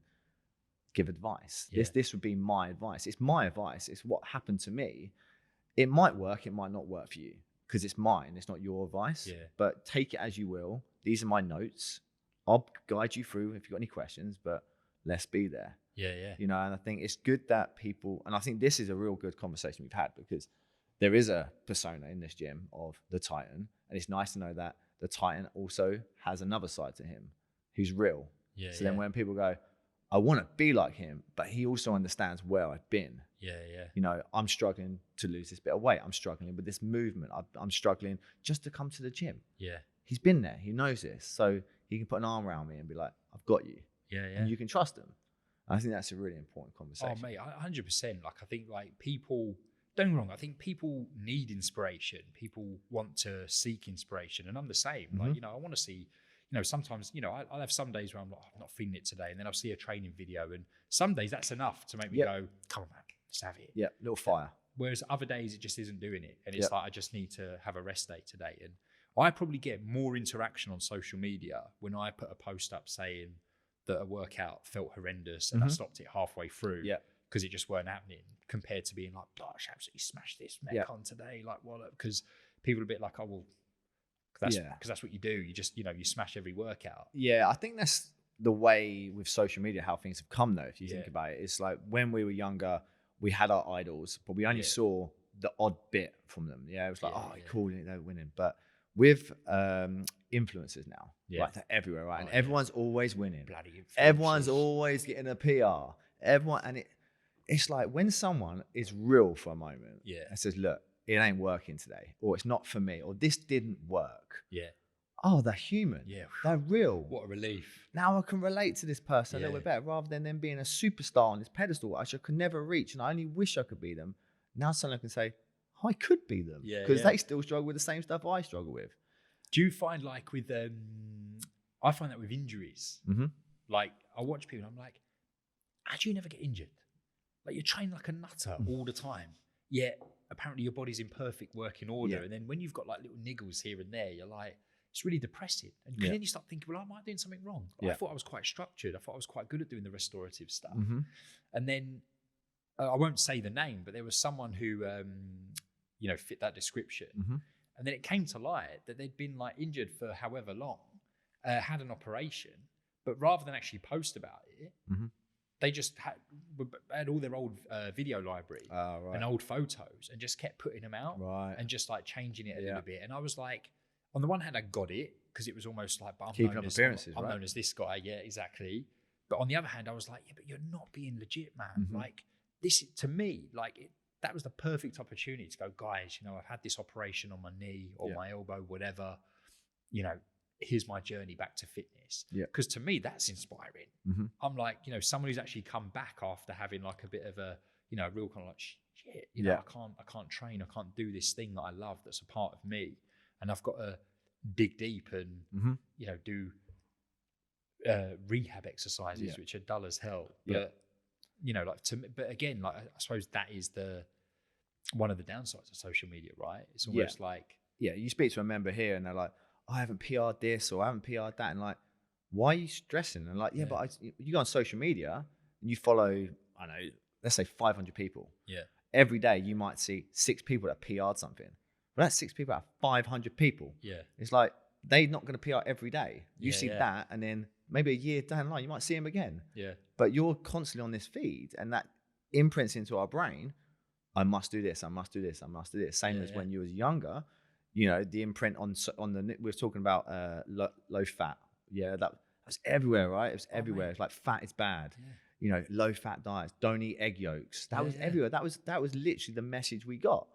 give advice. This would be my advice. It's my advice. It's what happened to me. It might work, it might not work for you because it's mine. It's not your advice. But take it as you will. These are my notes. I'll guide you through if you've got any questions, but let's be there. You know, and I think it's good that people, and I think this is a real good conversation we've had because there is a persona in this gym of the Titan, and it's nice to know that the Titan also has another side to him who's real. So then when people go, I want to be like him, but he also understands where I've been. You know, I'm struggling to lose this bit of weight. I'm struggling with this movement. I'm struggling just to come to the gym. He's been there. He knows this. So he can put an arm around me and be like, I've got you. And you can trust him. I think that's a really important conversation. Oh, mate, 100%. Like, I think, like, people, don't get me wrong, I think people need inspiration. People want to seek inspiration. And I'm the same. Like, you know, I want to see, you know, sometimes, you know, I'll have some days where I'm like, I'm not feeling it today. And then I'll see a training video. And some days that's enough to make me go, come on, man, let's have it. Little fire. whereas other days it just isn't doing it. And it's like, I just need to have a rest day today. And I probably get more interaction on social media when I put a post up saying that a workout felt horrendous and I stopped it halfway through because it just weren't happening, compared to being like, gosh, absolutely smashed this Metcon today. Like, what? Because people are a bit like, oh, well, because that's what you do. You just, you smash every workout. Yeah, I think that's the way with social media, how things have come though, if you think about it. It's like when we were younger, we had our idols, but we only saw the odd bit from them. Yeah, it was like, cool, they're winning. But with influencers now, like they're everywhere, right? And everyone's always winning. Bloody influencers. Everyone's always getting a PR. It's like when someone is real for a moment and says, look, it ain't working today, or it's not for me, or this didn't work. Yeah. Oh, they're human. Yeah. They're real. What a relief. Now I can relate to this person a little bit better, rather than them being a superstar on this pedestal, which I could never reach, and I only wish I could be them. Now suddenly I can say, oh, I could be them. Because they still struggle with the same stuff I struggle with. Do you find like with, I find that with injuries, like I watch people and I'm like, how do you never get injured? Like you're trained like a nutter all the time, yet apparently your body's in perfect working order. And then when you've got like little niggles here and there, you're like, it's really depressing. And then you start thinking, well, am I doing something wrong? I thought I was quite structured. I thought I was quite good at doing the restorative stuff. And then I won't say the name, but there was someone who, fit that description. And then it came to light that they'd been like injured for however long, had an operation, but rather than actually post about it, they just had all their old video library and old photos and just kept putting them out and just like changing it a little bit. And I was like, on the one hand, I got it because it was almost like, but I'm known as this guy. Yeah, exactly. But on the other hand, I was like, yeah, but you're not being legit, man. Like this, to me, like that was the perfect opportunity to go, guys, I've had this operation on my knee or my elbow, whatever, here's my journey back to fitness. Because to me, that's inspiring. I'm like, someone who's actually come back after having like a bit of a, real kind of like, shit, I can't train. I can't do this thing that I love that's a part of me. And I've got to dig deep and, do rehab exercises, which are dull as hell. But, but again, like, I suppose that is one of the downsides of social media, right? It's almost like... Yeah, you speak to a member here and they're like, I haven't PR'd this or I haven't PR'd that. And like, why are you stressing? And like, but you go on social media and you follow, I don't know, let's say 500 people. Yeah. Every day you might see 6 people that PR'd something. Well, that's 6 people out of 500 people. Yeah. It's like, they're not going to PR every day. You see that, and then maybe a year down the line, you might see them again. Yeah. But you're constantly on this feed, and that imprints into our brain, I must do this, I must do this, I must do this. Same as when you was younger, the imprint on the, we were talking about low fat. Yeah, that was everywhere, right? It was everywhere. It's like fat is bad. Yeah. Low fat diets, don't eat egg yolks. That was everywhere. That was literally the message we got.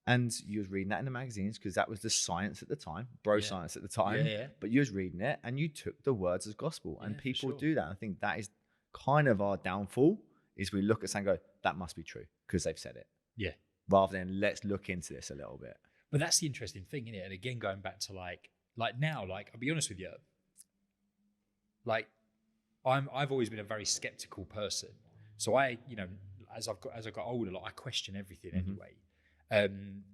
And you was reading that in the magazines because that was the science at the time, science at the time. But you was reading it and you took the words as gospel. And people do that. I think that is kind of our downfall, is we look at something and go, that must be true because they've said it. Yeah. Rather than let's look into this a little bit. But that's the interesting thing, isn't it? And again, going back to like now, like, I'll be honest with you, like I've always been a very skeptical person. So I, as I got older, like I question everything anyway.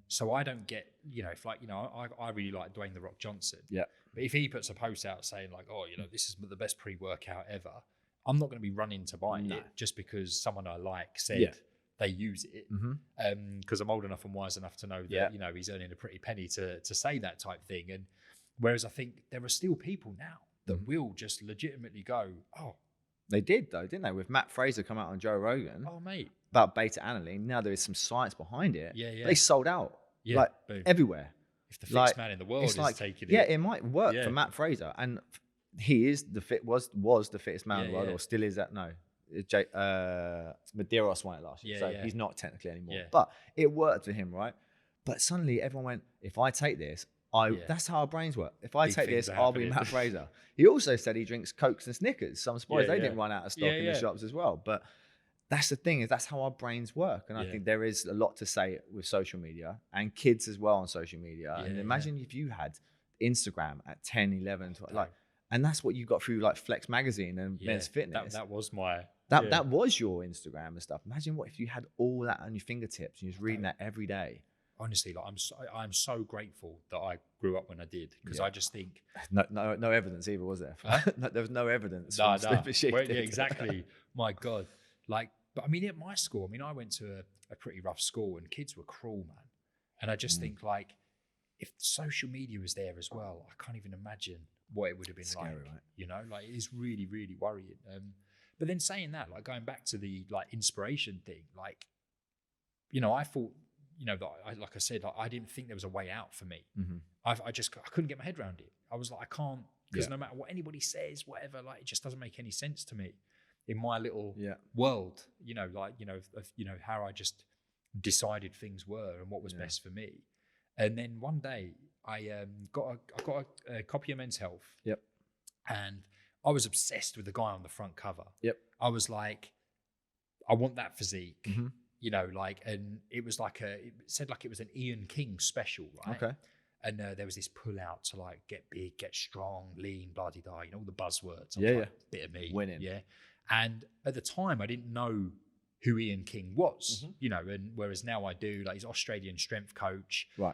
So I don't get, if like, I really like Dwayne The Rock Johnson. Yeah. But if he puts a post out saying like, oh, this is the best pre-workout ever, I'm not going to be running to buy it just because someone I like said they use it. Because I'm old enough and wise enough to know that, he's earning a pretty penny to say that type thing. And whereas I think there are still people now that will just legitimately go, oh. They did though, didn't they? With Matt Fraser come out on Joe Rogan. Oh, mate. About beta aniline. Now there is some science behind it. Yeah, yeah. They sold out. Yeah, like boom. Everywhere. If the fittest man in the world is taking it. Yeah, it might work for Matt Fraser. And he is was the fittest man in the world, or still is that? No. Medeiros won it last year. So he's not technically anymore. Yeah. But it worked for him, right? But suddenly everyone went, if I take this, that's how our brains work. If I take this, I'll be Matt Fraser. He also said he drinks Cokes and Snickers. So I'm surprised they didn't run out of stock in the shops as well. But that's the thing, is that's how our brains work. And I think there is a lot to say with social media and kids as well on social media. And imagine if you had Instagram at 10, 11, 12, and that's what you got through like Flex magazine and Men's Fitness. That was my That was your Instagram and stuff. Imagine what if you had all that on your fingertips and you're just reading that every day. Honestly, like I'm so grateful that I grew up when I did, because I just think no evidence either, was there? Huh? There was no evidence. No, Yeah, exactly. My God, like, but I mean, at my school, I mean, I went to a pretty rough school, and kids were cruel, man. And I just think, like, if social media was there as well, I can't even imagine what it would have been scary, like. Right? You know, like, it is really, really worrying. But then saying that, like, going back to the like inspiration thing, like, you know, I thought, you know, that like I said, like, I didn't think there was a way out for me. I couldn't get my head around it. I was like, I can't, because no matter what anybody says, whatever, like, it just doesn't make any sense to me in my little world. You know, like, you know, how I just decided things were and what was best for me. And then one day I got a copy of Men's Health. Yep. And I was obsessed with the guy on the front cover. Yep. I was like, I want that physique. You know, like, and it was like it said like it was an Ian King special, right? Okay. And there was this pull out to like get big, get strong, lean, blah, blah, blah, you know, all the buzzwords. Bit of me. Winning. Yeah. And at the time, I didn't know who Ian King was, you know, and whereas now I do, like, he's Australian strength coach, right?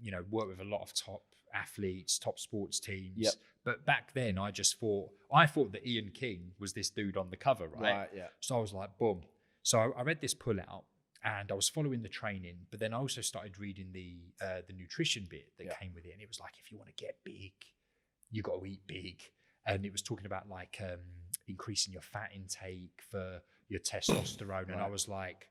You know, work with a lot of top athletes, top sports teams. Yep. But back then, I thought that Ian King was this dude on the cover, right? Right, yeah. So I was like, boom. So I read this pullout and I was following the training, but then I also started reading the nutrition bit that came with it. And it was like, if you want to get big, you got to eat big. And it was talking about like increasing your fat intake for your testosterone. Right. And I was like,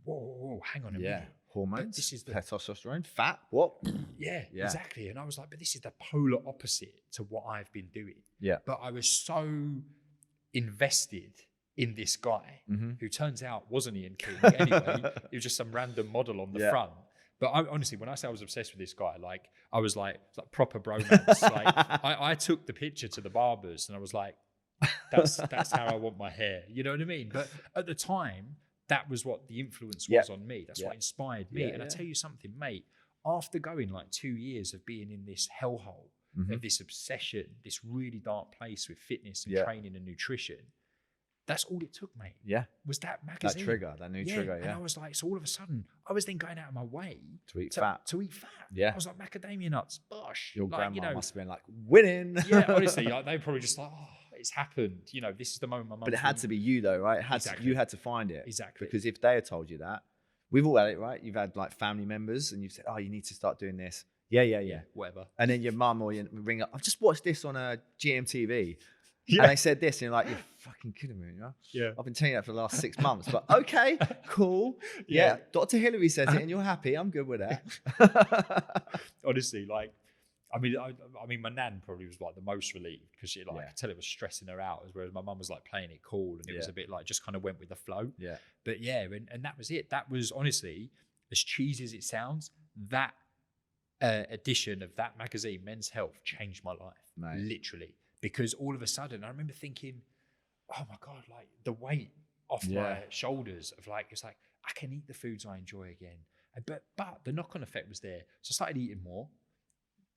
whoa, hang on a minute. Hormones, this is the testosterone, fat, what? Yeah, exactly. And I was like, but this is the polar opposite to what I've been doing. Yeah. But I was so invested in this guy who turns out wasn't Ian King anyway. He was just some random model on the front. But honestly, when I say I was obsessed with this guy, like, I was like, it's like proper bromance. Like, I took the picture to the barbers and I was like, that's how I want my hair. You know what I mean? But at the time, that was what the influence was on me. That's what inspired me. And I tell you something, mate, after going like 2 years of being in this hellhole, of this obsession, this really dark place with fitness and training and nutrition, that's all it took, mate. Yeah. Was that magazine. That new trigger, And I was like, so all of a sudden, I was then going out of my way to eat fat. Yeah. I was like, macadamia nuts, bosh. Your like, grandma you know, must have been like, winning. Yeah, honestly, like, they were probably just like, oh, it's happened. You know, this is the moment my mum. But it had to be you though, right? You had to find it. Exactly. Because if they had told you that, we've all had it, right? You've had like family members and you've said, oh, you need to start doing this. Yeah. Whatever. And then your mum or you ring up, I've just watched this on a GMTV. Yeah. And they said this, and you're like, you're fucking kidding me, you know? Yeah. I've been telling you that for the last 6 months, but okay, cool. Yeah. Dr. Hillary says it and you're happy. I'm good with that. Honestly, like, I mean, my nan probably was like the most relieved because she, like, I could tell it was stressing her out, whereas my mum was like playing it cool and it was a bit like just kind of went with the flow. Yeah. But yeah, and that was it. That was honestly, as cheesy as it sounds, that edition of that magazine, Men's Health, changed my life. Mate. Literally. Because all of a sudden, I remember thinking, oh my God, like the weight off my shoulders of like, it's like, I can eat the foods I enjoy again. But the knock-on effect was there. So I started eating more.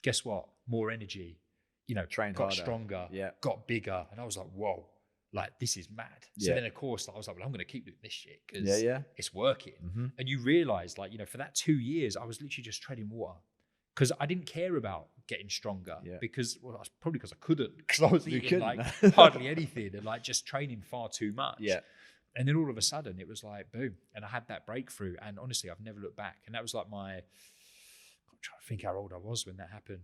Guess what? More energy, you know, got harder. Stronger, got bigger. And I was like, whoa, like this is mad. So then of course, like, I was like, well, I'm going to keep doing this shit because it's working. And you realize, like, you know, for that 2 years, I was literally just treading water. Because I didn't care about getting stronger because, well, that's probably because I couldn't, because I was eating like hardly anything and like just training far too much. Yeah. And then all of a sudden it was like, boom. And I had that breakthrough. And honestly, I've never looked back. And that was like I'm trying to think how old I was when that happened.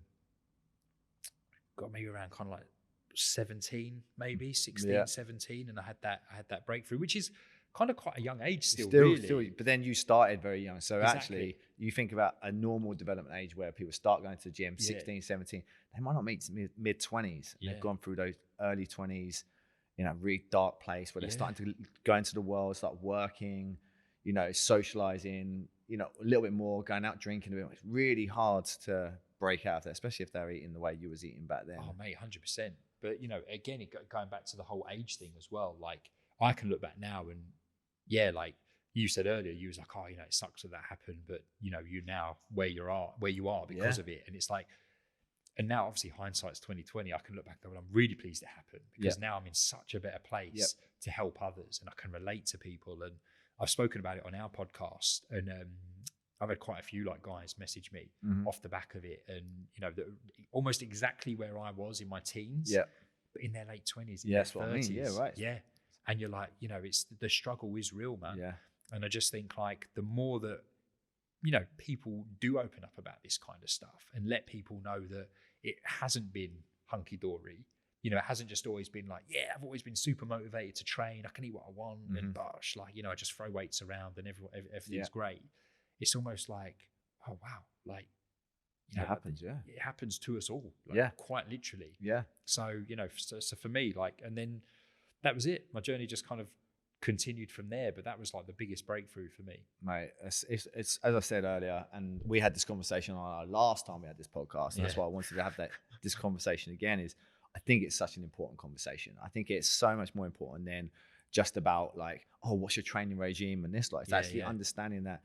Got maybe around kind of like 17, maybe 16, 17. And I had that breakthrough, which is kind of quite a young age still, really. But then you started very young. So actually, you think about a normal development age where people start going to the gym, 16, 17, they might not meet mid-20s. They've gone through those early 20s, you know, really dark place where they're starting to go into the world, start working, you know, socializing, you know, a little bit more, going out drinking a bit more. It's really hard to break out of that, especially if they're eating the way you was eating back then. Oh, mate, 100%. But, you know, again, going back to the whole age thing as well, like, I can look back now and, like you said earlier, you was like, oh, you know, it sucks that happened, but you know, you now where you are because of it. And it's like, And now, obviously, hindsight's 2020. I can look back and go, well, I'm really pleased it happened because now I'm in such a better place to help others, and I can relate to people. And I've spoken about it on our podcast, and I've had quite a few like guys message me off the back of it, and you know, almost exactly where I was in my teens, but in their late 20s, in their 30s. What I mean. Yeah, right. Yeah, and you're like, you know, it's the struggle is real, man. Yeah, and I just think like the more that, you know, people do open up about this kind of stuff and let people know that it hasn't been hunky-dory. You know, it hasn't just always been like, yeah, I've always been super motivated to train. I can eat what I want and bosh, like, you know, I just throw weights around and everything's great. It's almost like, oh, wow. Like, you know, it happens, it happens to us all. Like, quite literally. Yeah. So, you know, so for me, like, and then that was it. My journey just kind of continued from there, but that was like the biggest breakthrough for me, mate. It's as I said earlier, and we had this conversation on our last time we had this podcast, and that's why I wanted to have this conversation again. Is I think it's such an important conversation. I think it's so much more important than just about like, oh, what's your training regime and this. Like, it's actually understanding that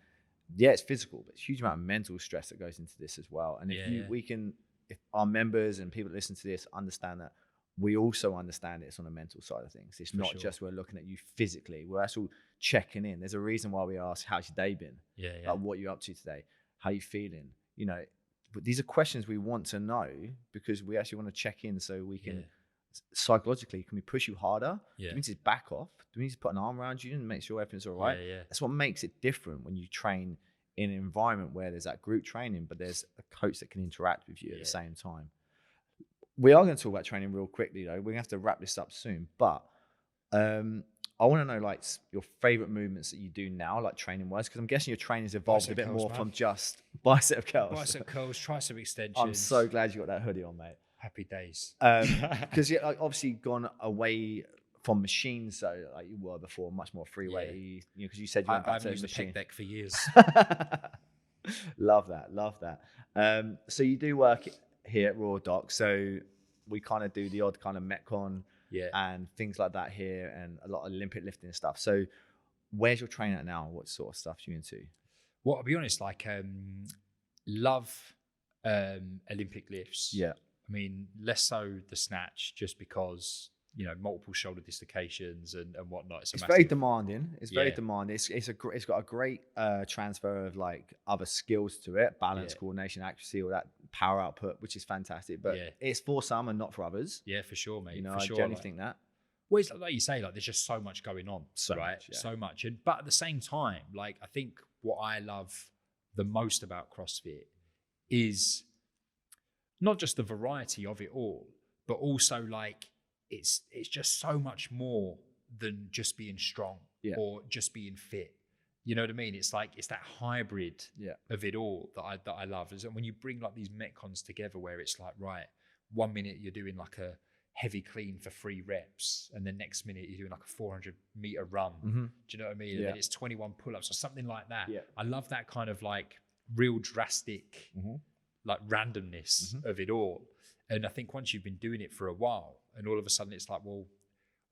it's physical, but it's a huge amount of mental stress that goes into this as well. And if our members and people that listen to this understand that, we also understand it's on the mental side of things. It's not just we're looking at you physically. We're actually checking in. There's a reason why we ask, how's your day been? Like, what you're up to today? How you feeling? You know, but these are questions we want to know because we actually want to check in so we can psychologically, can we push you harder? Do we need to back off? Do we need to put an arm around you and make sure everything's all right? That's what makes it different when you train in an environment where there's that group training, but there's a coach that can interact with you at the same time. We are going to talk about training real quickly, though. We're going to have to wrap this up soon. But I want to know, like, your favorite movements that you do now, like training-wise, because I'm guessing your training's evolved a bit more from just bicep curls. Bicep curls, tricep extensions. I'm so glad you got that hoodie on, mate. Happy days. Because you've obviously gone away from machines, so like you were before, much more free weight. You know, because you said you went back to I've used the pec deck for years. Love that. So you do work here at Raw Doc, so we kind of do the odd kind of Metcon and things like that here, and a lot of Olympic lifting and stuff. So where's your training at now? What sort of stuff are you into? Well, I'll be honest, like love Olympic lifts. I mean, less so the snatch, just because, you know, multiple shoulder dislocations and whatnot. It's very demanding. It's very demanding. It's got a great transfer of like other skills to it, balance, coordination, accuracy, all that power output, which is fantastic. But it's for some and not for others. Yeah, for sure, mate. You know, for sure, I generally think that. Well, it's like you say, like there's just so much going on, so much. But at the same time, like I think what I love the most about CrossFit is not just the variety of it all, but also like it's just so much more than just being strong or just being fit. You know what I mean? It's like it's that hybrid of it all that I love. And when you bring like these metcons together, where it's like, right, 1 minute you're doing like a heavy clean for 3 reps, and the next minute you're doing like a 400-meter run. Do you know what I mean? And then it's 21 pull-ups or something like that. I love that kind of like real drastic, like randomness of it all. And I think once you've been doing it for a while, and all of a sudden it's like, well,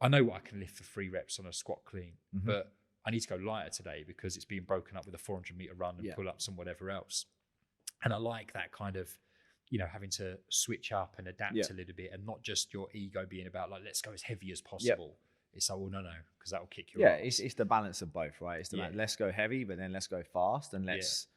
I know what I can lift for 3 reps on a squat clean, but I need to go lighter today because it's being broken up with a 400-meter run and pull-ups and whatever else. And I like that kind of, you know, having to switch up and adapt a little bit, and not just your ego being about like, let's go as heavy as possible. It's like, well, no, because that will kick you off. It's the balance of both, right? It's the let's go heavy, but then let's go fast, and let's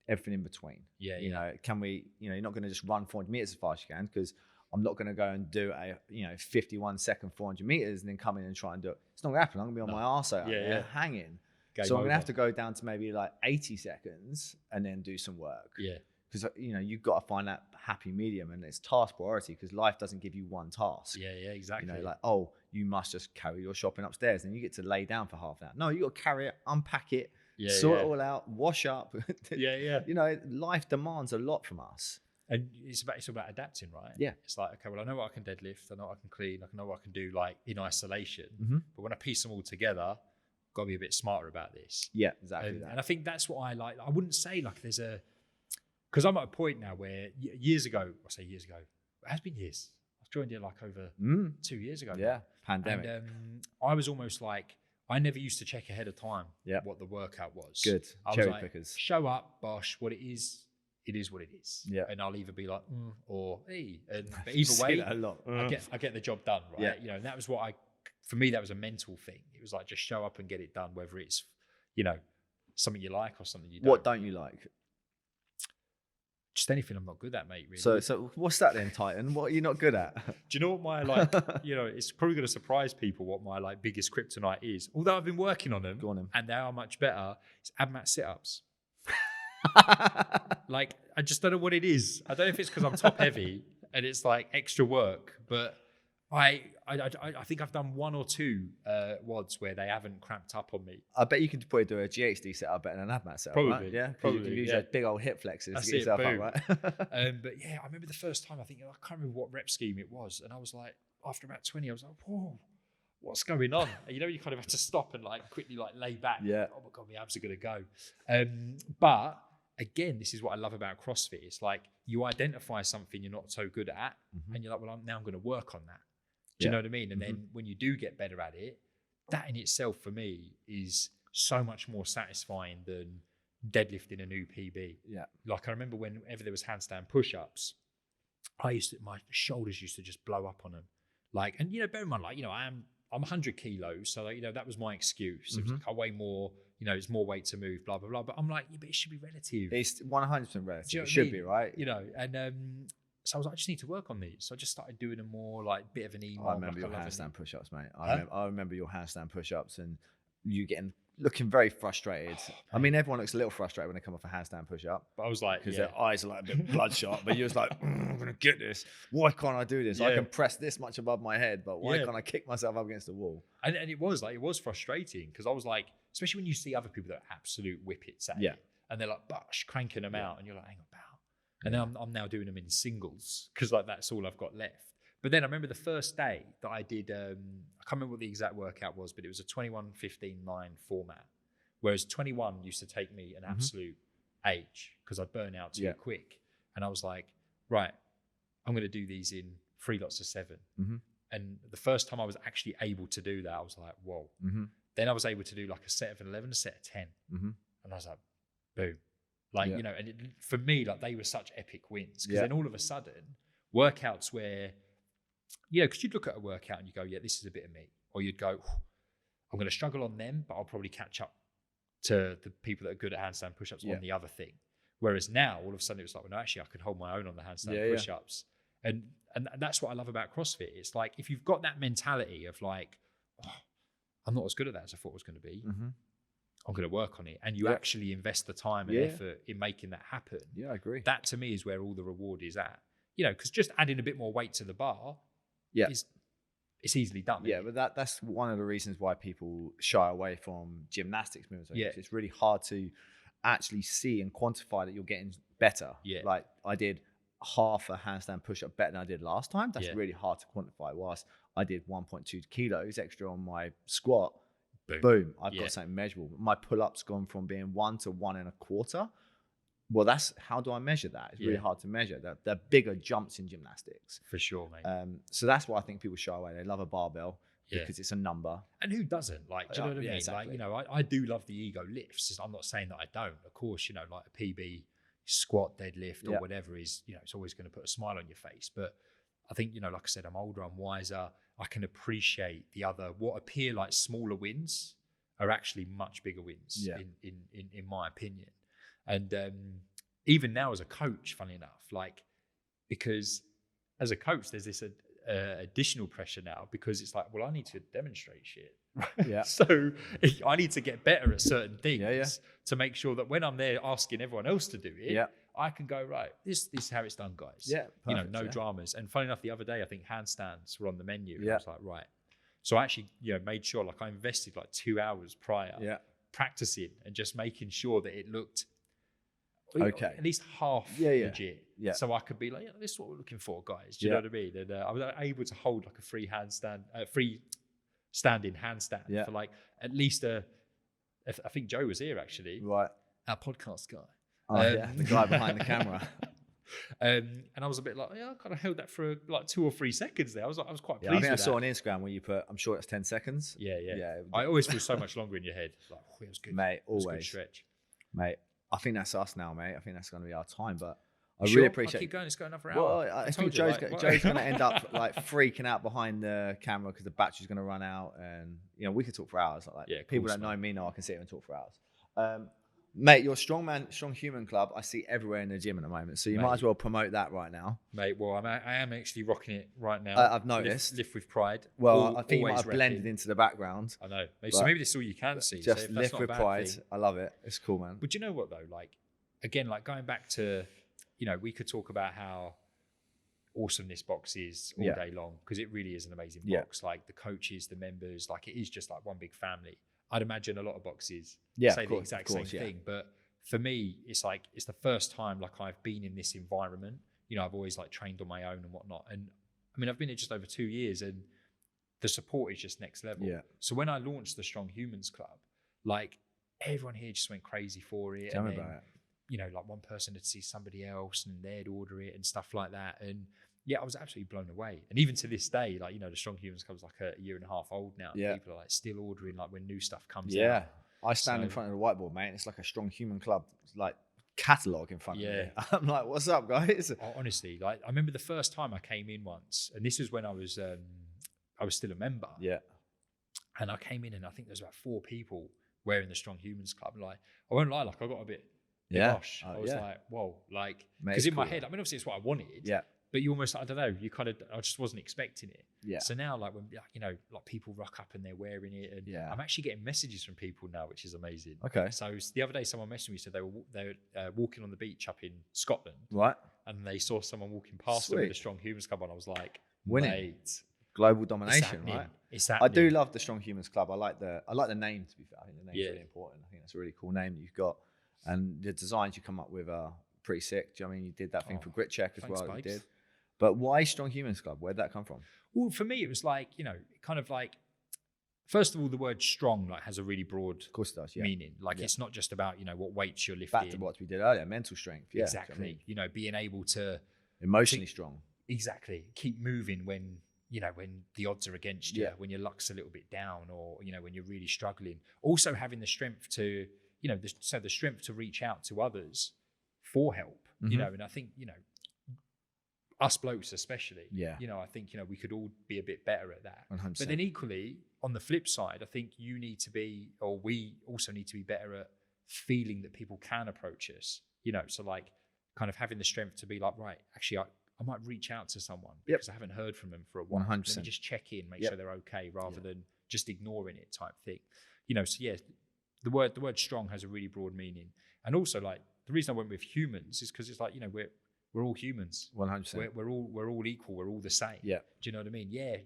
everything in between. You know, can we, you know, you're not going to just run 400 meters as fast as you can, because I'm not going to go and do a, you know, 51-second 400 meters and then come in and try and do it. It's not going to happen. I'm going to be on my arse out there hanging. So I'm going to have to go down to maybe like 80 seconds and then do some work. Because, you know, you've got to find that happy medium, and it's task priority, because life doesn't give you one task. Exactly. You know, like, oh, you must just carry your shopping upstairs and you get to lay down for half an hour. No, you got to carry it, unpack it, sort it all out, wash up. You know, life demands a lot from us. And it's all about adapting, right? It's like, okay, well, I know what I can deadlift, I know what I can clean, I know what I can do like in isolation. But when I piece them all together, I've got to be a bit smarter about this. Exactly. And I think that's what I like. I wouldn't say like there's a, because I'm at a point now where years ago, it has been years. I've joined it like over 2 years ago. Pandemic. And I was almost like, I never used to check ahead of time what the workout was. Good. I Cherry was like, pickers. Show up, bosh, what it is it is what it is. Yeah. And I'll either be like, or hey. But either Say way, that a lot. I get the job done, right? Yeah. You know, and that was for me, that was a mental thing. It was like, just show up and get it done, whether it's, something you like or something you don't. What don't you like? Just anything I'm not good at, mate, really. So what's that then, Titan? What are you not good at? Do you know what my, it's probably going to surprise people what my, biggest kryptonite is. Although I've been working on them, and they are much better, it's ab mat sit-ups. I just don't know what it is. I don't know if it's because I'm top heavy and it's extra work, but I think I've done 1 or 2 WODs where they haven't cramped up on me. I bet you could probably do a GHD setup better than an ab mat setup, probably, right? Yeah, probably. You can use those big old hip flexors That's to get yourself boom. up, right? But yeah, I remember the first time, I can't remember what rep scheme it was, and I was like, after about 20, I was like, whoa, what's going on? And, you kind of have to stop and quickly lay back. Yeah. Oh my God, my abs are going to go. But again, this is what I love about CrossFit. It's you identify something you're not so good at, and you're like, well, I'm going to work on that. Do you know what I mean? And then when you do get better at it, that in itself for me is so much more satisfying than deadlifting a new PB. Yeah. I remember whenever there was handstand push-ups, my shoulders used to just blow up on them. And bear in mind, I'm 100 kilos, so that was my excuse. It was I weigh more, it's more weight to move, blah blah blah. But I'm but it should be relative. It's 100% relative. Do you know It should be, right? And so I was like, I just need to work on these. So I just started doing them more bit of an emo. I remember your handstand push-ups, mate. I remember your handstand push-ups and you looking very frustrated. I mean, everyone looks a little frustrated when they come off a handstand push-up. But I was like, because their eyes are a bit bloodshot. But you're just like, I'm going to get this. Why can't I do this? I can press this much above my head, but why can't I kick myself up against the wall? And it was frustrating because I was like, especially when you see other people that are absolute whippets at it. And they're like, bosh, cranking them out. And you're like, hang on, pal. And then I'm now doing them in singles because that's all I've got left. But then I remember the first day that I did, I can't remember what the exact workout was, but it was a 21, 15, 9 format. Whereas 21 used to take me an absolute age because I'd burn out too quick. And I was like, right, I'm going to do these in 3 lots of 7. And the first time I was actually able to do that, I was like, whoa. Then I was able to do a set of 11, a set of 10. And I was like, boom. And for me, they were such epic wins because then all of a sudden, workouts where, because you'd look at a workout and you go, yeah, this is a bit of me. Or you'd go, I'm going to struggle on them, but I'll probably catch up to the people that are good at handstand push-ups on the other thing. Whereas now, all of a sudden, it was like, well, no, actually, I could hold my own on the handstand push-ups. And that's what I love about CrossFit. It's if you've got that mentality of I'm not as good at that as I thought it was going to be. I'm going to work on it. And you actually invest the time and effort in making that happen. Yeah, I agree. That to me is where all the reward is at. Because just adding a bit more weight to the bar it's easily done. Yeah, but that's one of the reasons why people shy away from gymnastics movements. It's really hard to actually see and quantify that you're getting better. Yeah. I did half a handstand push-up better than I did last time. That's really hard to quantify. Whilst I did 1.2 kilos extra on my squat, boom, I've got something measurable. My pull-ups gone from being 1 to 1.25. Well, that's how do I measure that? It's really hard to measure. They're bigger jumps in gymnastics. For sure, mate. So that's why I think people shy away. They love a barbell because it's a number. And who doesn't? Do you know what I mean? Exactly. I do love the ego lifts. I'm not saying that I don't. Of course, a PB squat, deadlift, or whatever is, it's always going to put a smile on your face. But I think, like I said, I'm older, I'm wiser. I can appreciate the other, what appear like smaller wins are actually much bigger wins in my opinion. And even now as a coach, funny enough, because as a coach, there's this additional pressure now because it's well, I need to demonstrate shit. Yeah. So I need to get better at certain things to make sure that when I'm there asking everyone else to do it, I can go, right, this is how it's done, guys. Yeah. Perfect, no dramas. And funny enough, the other day, I think handstands were on the menu. And I was like, right. So I actually, made sure I invested 2 hours prior practicing and just making sure that it looked at least half legit. Yeah. So I could be like, this is what we're looking for, guys. Do you know what I mean? And I was able to hold a free standing handstand for at least I think Joe was here actually. Right. Our podcast guy. The guy behind the camera. And I was a bit I kind of held that for 2 or 3 seconds there. I was quite pleased. I think I with saw that. on Instagram where you put, I'm sure it's 10 seconds. Yeah. I always feel so much longer in your head. It was good. Mate, it was always. a good stretch. Mate, I think that's us now, mate. I think that's going to be our time. But I Sure? really I'll appreciate. keep going. Let's go another Well, hour. I told think you, Joe's like, going to end up like freaking out behind the camera because the battery's going to run out, and we could talk for hours. Like Yeah, of people course, that know man. me know I can sit here and talk for hours. Mate, your Strong Human Club, I see everywhere in the gym at the moment, so you might as well promote that right now. Mate, well, I am actually rocking it right now. I've noticed. Lift with pride. Well, I think you might have blended into the background. I know. So maybe this is all you can see. Just so if lift that's not with a bad pride. thing. I love it. It's cool, man. But you know what though? Like, again, like going back to, we could talk about how awesome this box is all day long, because it really is an amazing box. Like the coaches, the members, like it is just like one big family. I'd imagine a lot of boxes say the exact same thing, but for me, it's like it's the first time like I've been in this environment. I've always like trained on my own and whatnot, and I mean I've been here just over 2 years, and the support is just next level. Yeah. So when I launched the Strong Humans Club, like everyone here just went crazy for it. Tell me about it. Like one person would see somebody else and they'd order it and stuff like that, and I was absolutely blown away. And even to this day, like the Strong Humans Club is like a year and a half old now. Yeah. People are like still ordering like when new stuff comes out. Yeah. I stand in front of the whiteboard, mate, and it's like a Strong Human Club like catalog in front of me. I'm like, what's up, guys? Honestly, like I remember the first time I came in once, and this was when I was still a member. Yeah. And I came in, and I think there's about 4 people wearing the Strong Humans Club. Like, I won't lie, like I got a bit gosh. I was like, whoa, like, because in my head, I mean, obviously it's what I wanted. Yeah. But you almost, I don't know, I just wasn't expecting it. Yeah. So now, like when, like people rock up and they're wearing it, and I'm actually getting messages from people now, which is amazing. Okay. So the other day, someone messaged me, said they were walking on the beach up in Scotland, right? And they saw someone walking past them with the Strong Humans Club on. I was like, winning. Mate, global domination, right? It's happening. I do love the Strong Humans Club. I like the name, to be fair. I think the name's really important. I think that's a really cool name that you've got, and the designs you come up with are pretty sick. Do you know what I mean? You did that thing for Grit Check as well. You did. But why Strong Humans Club? Where'd that come from? Well, for me, it was like, kind of like, first of all, the word strong like has a really broad meaning. Like it's not just about, what weights you're lifting. Back to what we did earlier, mental strength. Yeah, exactly. You know, being able to emotionally strong. Exactly. Keep moving when the odds are against you, when your luck's a little bit down, or, when you're really struggling. Also having the strength to, the strength to reach out to others for help, and I think, us blokes especially, I think, we could all be a bit better at that. 100%. But then equally, on the flip side, I think you need to be, or we also need to be better at feeling that people can approach us, so like kind of having the strength to be like, right, actually, I might reach out to someone because I haven't heard from them for a while. 100%. Let me just check in, make sure they're okay, rather than just ignoring it type thing. The word strong has a really broad meaning. And also, like, the reason I went with humans is because it's like, we're all humans. 100%. We're all equal. We're all the same. Yeah. Do you know what I mean? Yeah.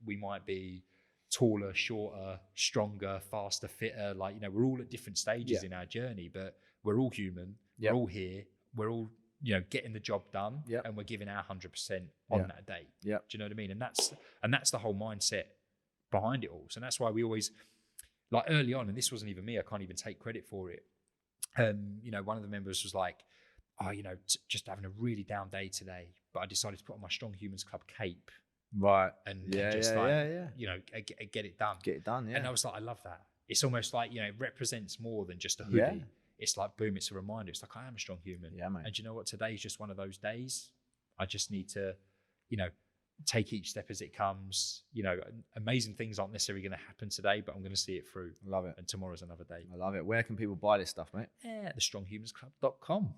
We might be taller, shorter, stronger, faster, fitter. Like, we're all at different stages in our journey, but we're all human. We're all here. We're all, getting the job done, and we're giving our 100% on that day. Yeah. Do you know what I mean? And that's the whole mindset behind it all. So that's why we always, like early on, and this wasn't even me, I can't even take credit for it. One of the members was like, just having a really down day today, but I decided to put on my Strong Humans Club cape. Right. And get it done. Get it done, yeah. And I was like, I love that. It's almost like, it represents more than just a hoodie. Yeah. It's like, boom, it's a reminder. It's like, I am a strong human. Yeah, mate. And you know what? Today's just one of those days. I just need to, take each step as it comes. Amazing things aren't necessarily going to happen today, but I'm going to see it through. Love it. And tomorrow's another day. I love it. Where can people buy this stuff, mate? Yeah, thestronghumansclub.com.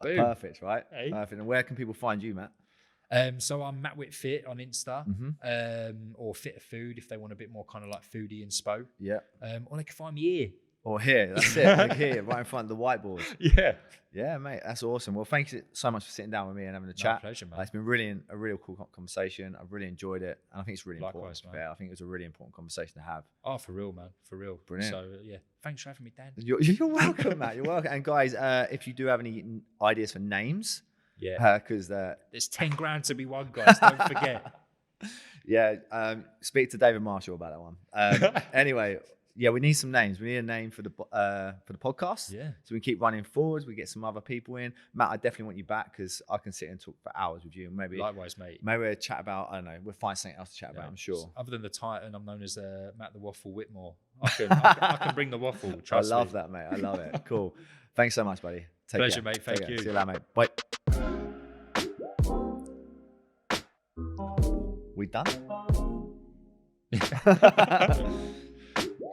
Perfect, right? Hey. Perfect. And where can people find you, Matt? So I'm Matt Whitfit on Insta, or Fitter Food if they want a bit more kind of like foodie and spo. Yeah. Or they can find me here. Or here, that's it. Like here, right in front of the whiteboard. Yeah. Yeah, mate, that's awesome. Well, thank you so much for sitting down with me and having a chat. My pleasure, man. It's been really a real cool conversation. I've really enjoyed it, and I think it's really Likewise, important. Man. I think it's a really important conversation to have. Oh, for real, man, for real. Brilliant. So thanks for having me, Dan. You're welcome, Matt. You're welcome. And guys, if you do have any ideas for names, because there's 10 grand to be won, guys. Don't forget. Speak to David Marshall about that one. Anyway. yeah, we need some names. We need a name for the podcast. Yeah. So we keep running forwards. We get some other people in. Matt, I definitely want you back because I can sit and talk for hours with you. And maybe Likewise, mate. maybe we'll chat about, I don't know, we'll find something else to chat about, I'm sure. Other than the Titan, I'm known as Matt the Waffle Whitmore. I can bring the waffle. Trust I love me. that, mate. I love it. Cool. Thanks so much, buddy. Take Pleasure, care. mate. Thank you. See you later, mate. Bye. We done?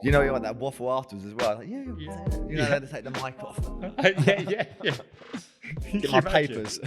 You know, you want that waffle afterwards as well. Like, yeah. You know, to take the mic off. yeah. Get my papers.